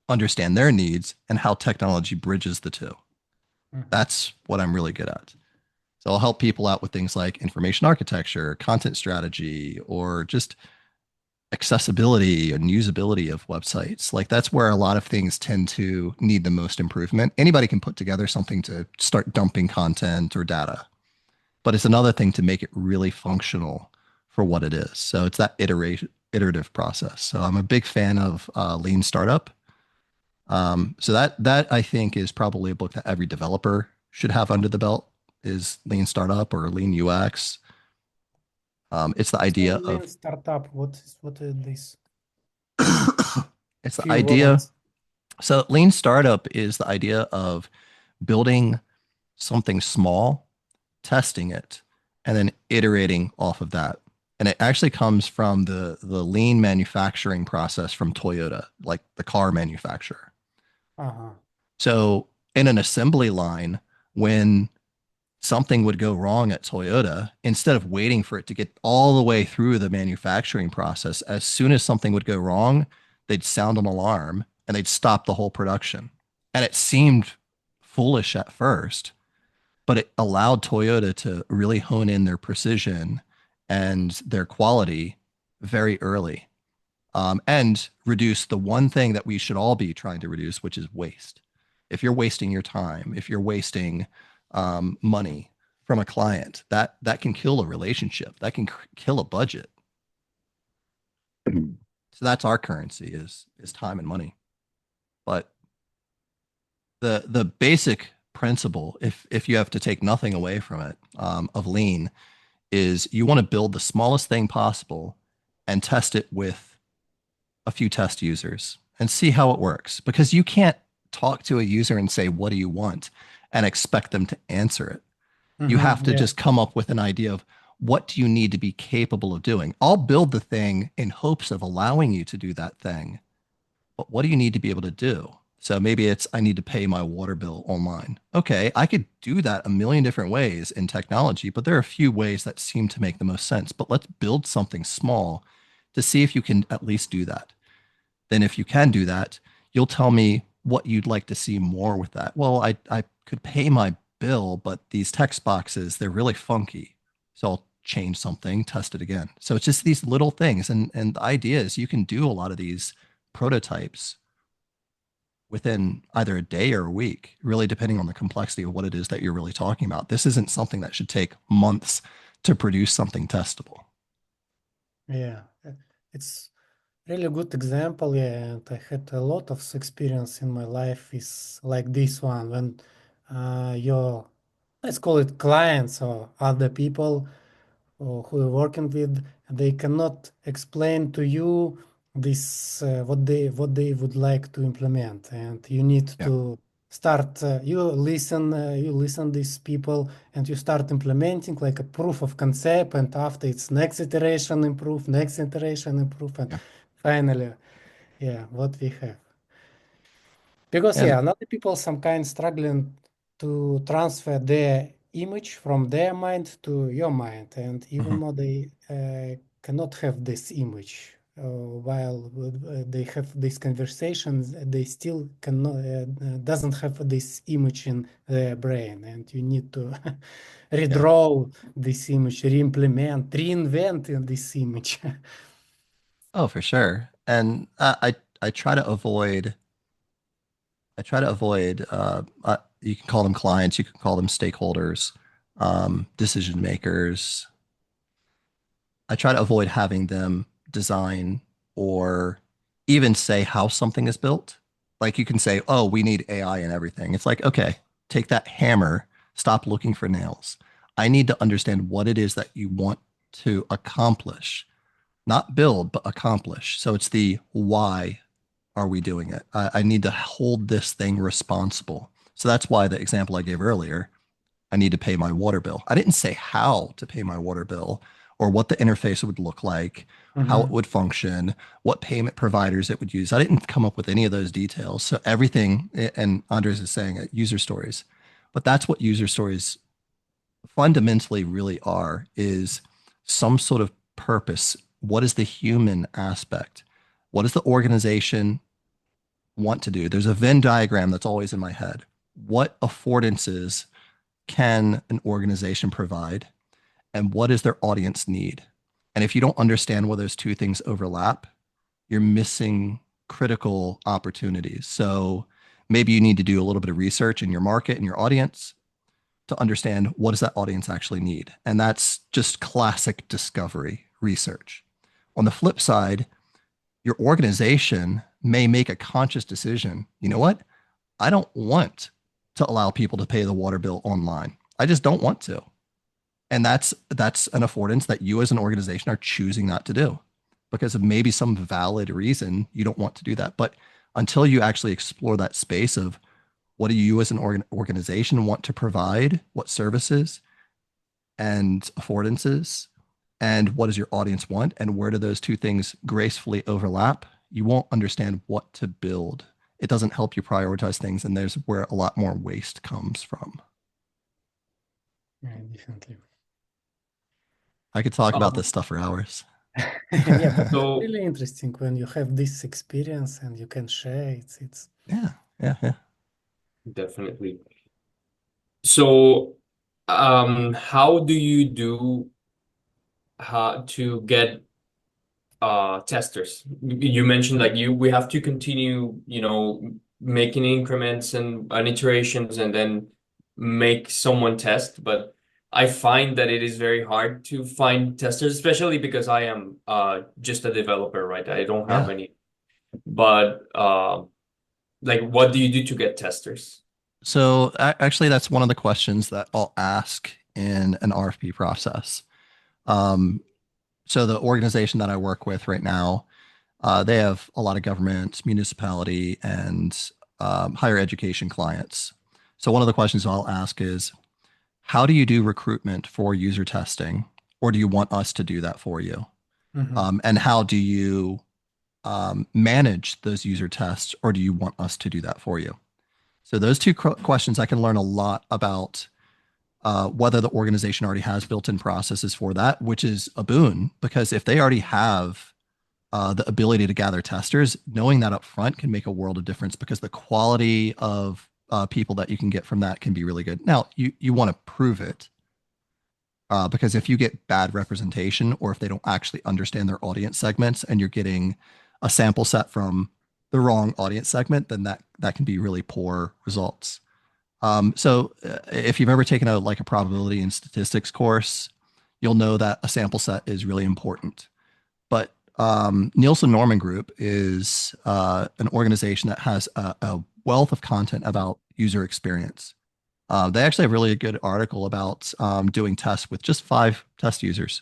understand their needs and how technology bridges the two. Mhm. That's what I'm really good at. So I'll help people out with things like information architecture, content strategy, or just accessibility and usability of websites. Like that's where a lot of things tend to need the most improvement. Anybody can put together something to start dumping content or data, but it's another thing to make it really functional for what it is. So it's that iterative process. So I'm a big fan of Lean Startup. So that I think is probably a book that every developer should have under the belt is Lean Startup or Lean UX. It's the idea Lean of startup. What is this? it's the Few idea. words. So Lean Startup is the idea of building something small, testing it, and then iterating off of that. And it actually comes from the lean manufacturing process from Toyota, like the car manufacturer. Uh-huh. So in an assembly line, when something would go wrong at Toyota, instead of waiting for it to get all the way through the manufacturing process, as soon as something would go wrong, they'd sound an alarm and they'd stop the whole production. And it seemed foolish at first, but it allowed Toyota to really hone in their precision and their quality very early, and reduce the one thing that we should all be trying to reduce, which is waste. If you're wasting your time, if you're wasting money from a client, that can kill a relationship, that can kill a budget. So that's our currency is time and money. But the basic principle, if you have to take nothing away from it, of lean, is you want to build the smallest thing possible and test it with a few test users and see how it works. Because you can't talk to a user and say, what do you want? And expect them to answer it. You have to Yeah. just come up with an idea of what do you need to be capable of doing. I'll build the thing in hopes of allowing you to do that thing. But what do you need to be able to do? So maybe it's I need to pay my water bill online. Okay, I could do that a million different ways in technology, but there are a few ways that seem to make the most sense. But let's build something small to see if you can at least do that. Then if you can do that, you'll tell me what you'd like to see more with that. Well, I could pay my bill, but these text boxes, they're really funky. So I'll change something, test it again. So it's just these little things. And the idea is you can do a lot of these prototypes within either a day or a week, really depending on the complexity of what it is that you're really talking about. This isn't something that should take months to produce something testable. Yeah. It's really good example. Yeah, and I had a lot of experience in my life is like this one when your, let's call it clients or other people or who you're working with, they cannot explain to you this what they would like to implement, and you need Yeah. to start. You listen these people, and you start implementing like a proof of concept, and after it's next iteration improve, next iteration improve, and Yeah. finally, yeah, what we have. Because And yeah, another people some kind struggling to transfer their image from their mind to your mind, and even mhm, though they cannot have this image, while they have these conversations, they still cannot doesn't have this image in their brain, and you need to yeah. redraw this image, re-implement, reinvent this image. Oh, for sure. And I try to avoid you can call them clients, you can call them stakeholders, decision makers. I try to avoid having them design or even say how something is built. Like you can say, oh, we need AI and everything. It's like, okay, take that hammer, stop looking for nails. I need to understand what it is that you want to accomplish, not build, but accomplish. So it's the why are we doing it? I need to hold this thing responsible. So that's why the example I gave earlier, I need to pay my water bill. I didn't say how to pay my water bill or what the interface would look like, how it would function, what payment providers it would use. I didn't come up with any of those details. So everything, and Andres is saying it, user stories, but that's what user stories fundamentally really are, is some sort of purpose. What is the human aspect? What does the organization want to do? There's a Venn diagram that's always in my head. What affordances can an organization provide, and what does their audience need? And if you don't understand where those two things overlap, you're missing critical opportunities. So maybe you need to do a little bit of research in your market and your audience to understand what does that audience actually need. And that's just classic discovery research. On the flip side, your organization may make a conscious decision. You know what? I don't want to allow people to pay the water bill online. I just don't want to. And that's an affordance that you as an organization are choosing not to do because of maybe some valid reason you don't want to do that. But until you actually explore that space of what do you as an organization want to provide, what services and affordances, and what does your audience want, and where do those two things gracefully overlap, you won't understand what to build. It doesn't help you prioritize things, and there's where a lot more waste comes from. Yeah, definitely. I could talk about this stuff for hours. Yeah, but So- it's really interesting when you have this experience and you can share it. It's Yeah. Definitely. So, how do you do how to get testers? You mentioned like we have to continue, making increments and iterations and then make someone test, but I find that it is very hard to find testers, especially because I am just a developer, right? I don't have Yeah. any. But like what do you do to get testers? So actually, that's one of the questions that I'll ask in an RFP process. So the organization that I work with right now, they have a lot of government, municipality, and higher education clients. So one of the questions I'll ask is, how do you do recruitment for user testing, or do you want us to do that for you? And how do you manage those user tests, or do you want us to do that for you? So those two questions, I can learn a lot about whether the organization already has built-in processes for that, which is a boon, because if they already have the ability to gather testers, knowing that up front can make a world of difference because the quality of people that you can get from that can be really good. Now, you want to prove it because if you get bad representation or if they don't actually understand their audience segments and you're getting a sample set from the wrong audience segment, then that can be really poor results. So if you've ever taken a probability and statistics course, you'll know that a sample set is really important. But Nielsen Norman Group is an organization that has a wealth of content about user experience. They actually have a really good article about doing tests with just 5 test users.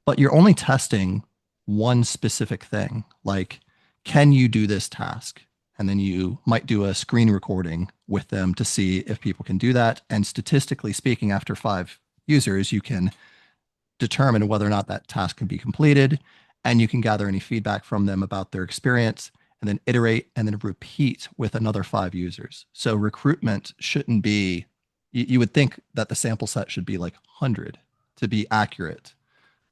But you're only testing one specific thing, like, can you do this task? And then you might do a screen recording with them to see if people can do that. And statistically speaking, after 5 users, you can determine whether or not that task can be completed. And you can gather any feedback from them about their experience and then iterate and then repeat with another 5 users. So recruitment shouldn't be, you would think that the sample set should be like 100 to be accurate.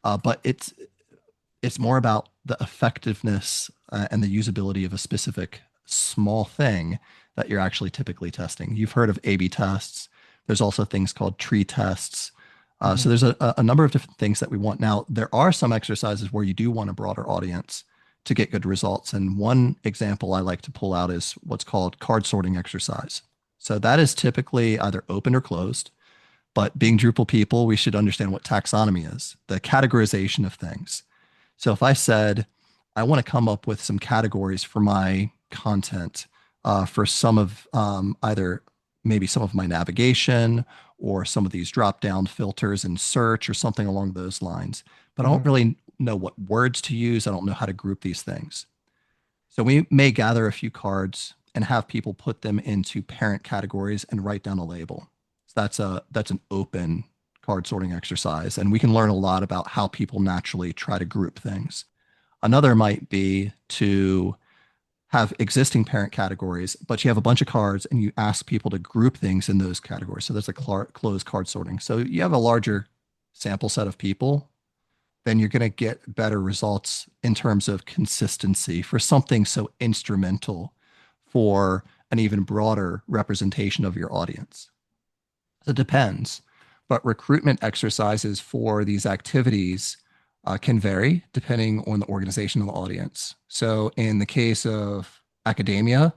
But it's more about the effectiveness and the usability of a specific small thing that you're actually typically testing. You've heard of A/B tests. There's also things called tree tests. So there's a number of different things that we want. Now, there are some exercises where you do want a broader audience to get good results. And one example I like to pull out is what's called card sorting exercise. So that is typically either open or closed. But being Drupal people, we should understand what taxonomy is, the categorization of things. So if I said, I want to come up with some categories for my content for some of either maybe some of my navigation or some of these drop-down filters in search or something along those lines. But I don't really know what words to use. I don't know how to group these things. So we may gather a few cards and have people put them into parent categories and write down a label. So that's an open card sorting exercise. And we can learn a lot about how people naturally try to group things. Another might be to have existing parent categories, but you have a bunch of cards and you ask people to group things in those categories. So there's a closed card sorting. So you have a larger sample set of people, then you're going to get better results in terms of consistency for something so instrumental for an even broader representation of your audience. It depends, but recruitment exercises for these activities can vary depending on the organization and the audience. So in the case of academia,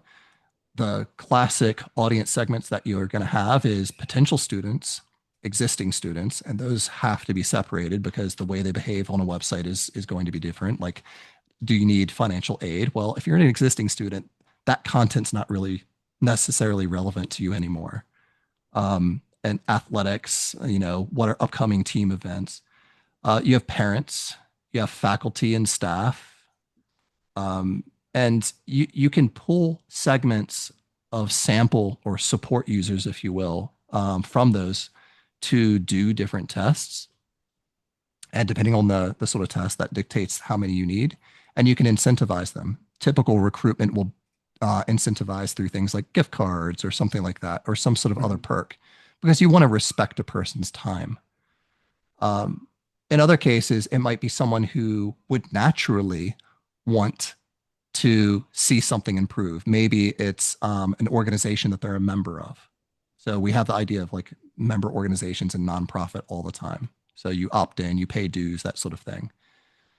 the classic audience segments that you're going to have is potential students existing students, and those have to be separated because the way they behave on a website is going to be different. Like, do you need financial aid? Well, if you're an existing student, that content's not really necessarily relevant to you anymore. And athletics, what are upcoming team events? You have parents, you have faculty and staff, and you can pull segments of sample or support users, if you will, from those to do different tests. And depending on the sort of test, that dictates how many you need. And you can incentivize them. Typical recruitment will incentivize through things like gift cards or something like that, or some sort of other perk, because you want to respect a person's time. In other cases, it might be someone who would naturally want to see something improve. Maybe it's an organization that they're a member of. So we have the idea of like member organizations and nonprofit all the time. So you opt in, you pay dues, that sort of thing.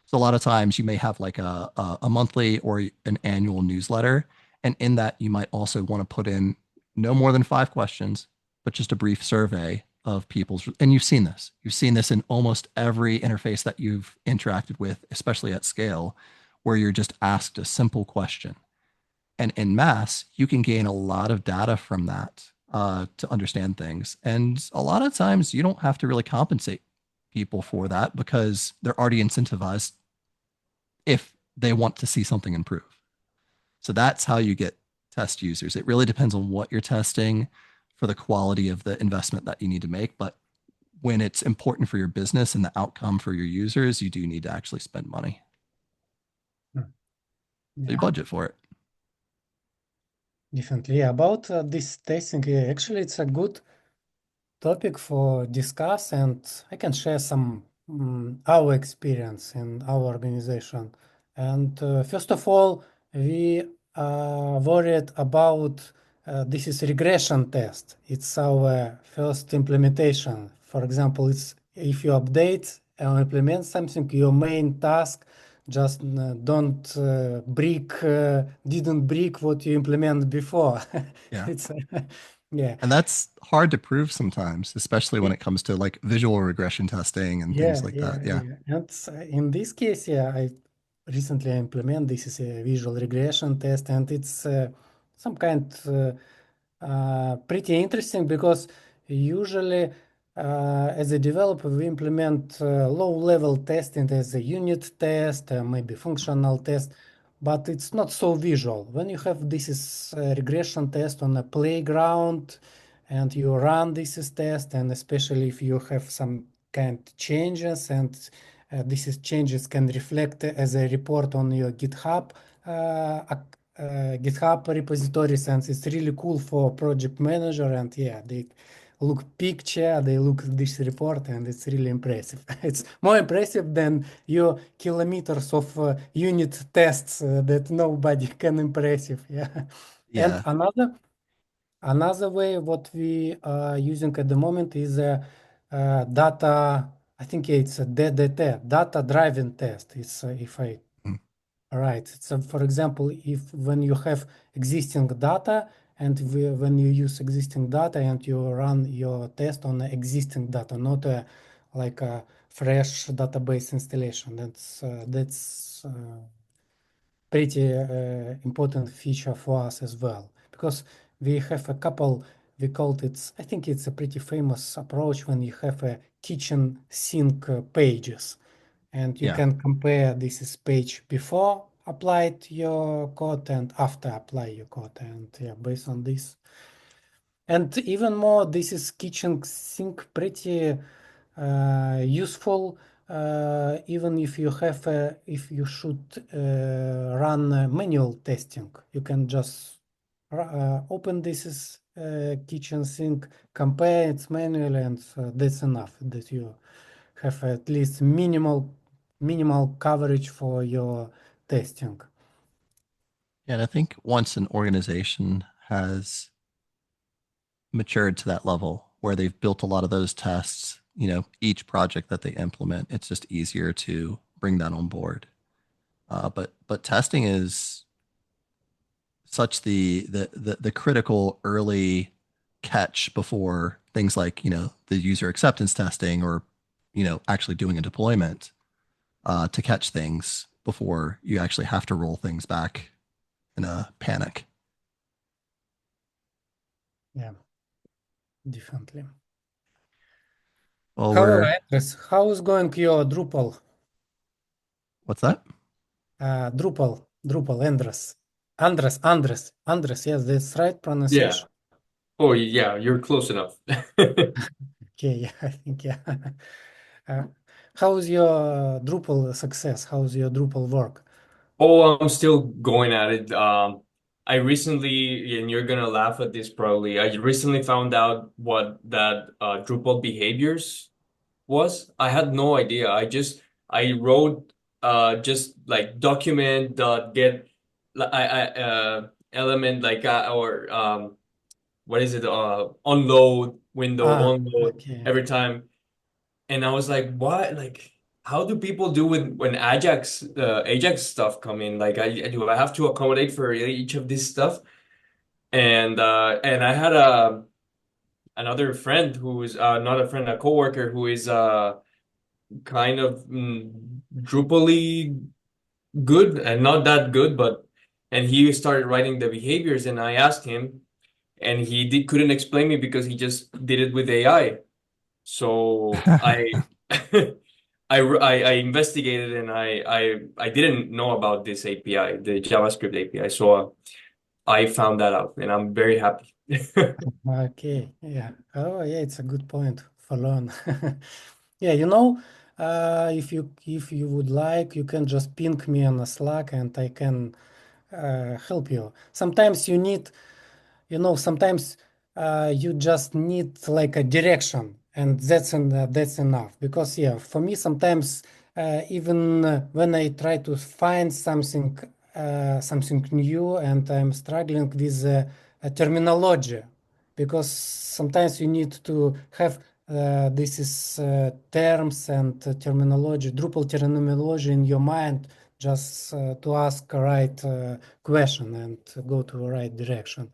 So a lot of times you may have like a monthly or an annual newsletter. And in that, you might also want to put in no more than 5 questions, but just a brief survey of people's, and you've seen this. You've seen this in almost every interface that you've interacted with, especially at scale, where you're just asked a simple question. And in mass, you can gain a lot of data from that to understand things. And a lot of times you don't have to really compensate people for that because they're already incentivized if they want to see something improve. So that's how you get test users. It really depends on what you're testing for the quality of the investment that you need to make. But when it's important for your business and the outcome for your users, you do need to actually spend money. So you budget for it. Definitely. About this testing, actually, it's a good topic for discuss, and I can share some our experience in our organization. And first of all, we are worried about this is regression test. It's our first implementation. For example, it's if you update or implement something, your main task just didn't break what you implemented before. Yeah. It's yeah. And that's hard to prove sometimes, especially when it comes to like visual regression testing and things like that. Yeah. And in this case, I recently implement this is a visual regression test, and it's some kind pretty interesting because usually as a developer we implement low-level testing as a unit test, maybe functional test, but it's not so visual. When you have this is a regression test on a playground and you run this is test, and especially if you have some kind changes, and this is changes can reflect as a report on your GitHub GitHub repositories, and it's really cool for project manager. And they look picture, they look this report, and it's really impressive. It's more impressive than your kilometers of unit tests that nobody can impressive. And Yeah. another way what we are using at the moment is data. I think it's a DDT, data driven test. It's if I Mm. right. So, for example, if when you have existing data and when you use existing data and you run your test on the existing data, not like a fresh database installation, that's pretty important feature for us as well, because we have a couple. We called it. I think it's a pretty famous approach when you have a kitchen sink pages, and you Yeah. can compare this is page before applied your code and after apply your code, and based on this, and even more, this is kitchen sink pretty useful. Even if you have if you should run manual testing, you can just open this is kitchen sink, compare it manually, and that's enough that you have at least minimal coverage for your testing. And I think once an organization has matured to that level where they've built a lot of those tests, each project that they implement, it's just easier to bring that on board. But testing is such the critical early catch before things like, the user acceptance testing or, actually doing a deployment to catch things before you actually have to roll things back in a panic. Yeah, definitely. Well, Hello, Andres. How is going your Drupal? what's that? Drupal, Andres. Yes, that's right Yeah. pronunciation. Oh, yeah, you're close enough. Okay, yeah, I think, yeah. How's your Drupal success? How's your Drupal work? Oh, I'm still going at it. I recently, and you're gonna laugh at this probably. I recently found out what that Drupal behaviors was. I had no idea. I wrote just like document dot get element like or what is it unload window unload Okay. every time. And I was like, what? Like, how do people do when Ajax stuff come in? Like, do I have to accommodate for each of this stuff? And I had another friend who is not a friend, a coworker who is kind of Drupally good and not that good, but and he started writing the behaviors, and I asked him, and couldn't explain me because he just did it with AI. So I investigated and I didn't know about this API, the JavaScript API. So I found that out, and I'm very happy. Okay, yeah. Oh, yeah, it's a good point for learn. Yeah, if you would like, you can just ping me on a Slack and I can help you. Sometimes sometimes you just need like a direction, and that's enough. Because yeah, for me sometimes even when I try to find something new, and I'm struggling with a terminology, because sometimes you need to have this is terms and terminology, Drupal terminology in your mind, just to ask a right question and go to the right direction.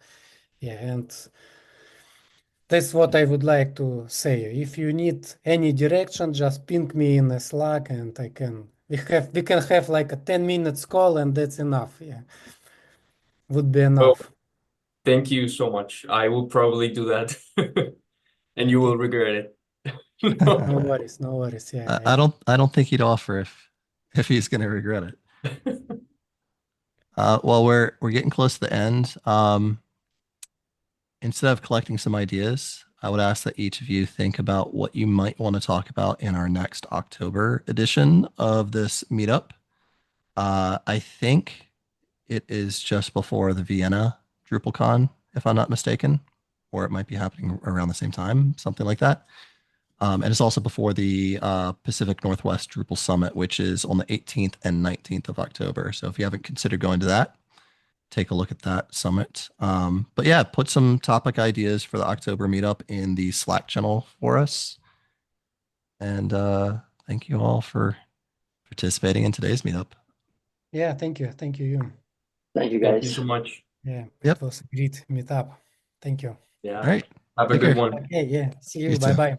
Yeah, and that's what I would like to say. If you need any direction, just ping me in a Slack, and we can have like a 10 minutes call, and that's enough. Yeah, would be Well, enough. thank you so much. I will probably do that, and you Okay. will regret it. No worries, no worries. Yeah, I don't think he'd offer if he's going to regret it. Well, we're getting close to the end. Instead of collecting some ideas, I would ask that each of you think about what you might want to talk about in our next October edition of this meetup. I think it is just before the Vienna DrupalCon, if I'm not mistaken, or it might be happening around the same time, something like that. And it's also before the Pacific Northwest Drupal Summit, which is on the 18th and 19th of October. So if you haven't considered going to that, take a look at that summit. But yeah, put some topic ideas for the October meetup in the Slack channel for us. And thank you all for participating in today's meetup. yeah. Thank you, you. Thank you, Thank you guys. so much. Yeah, Yep. it was a great meetup. Thank you. Yeah. All right. Have a Take good care. one. Okay, yeah. See You you. Bye too. bye.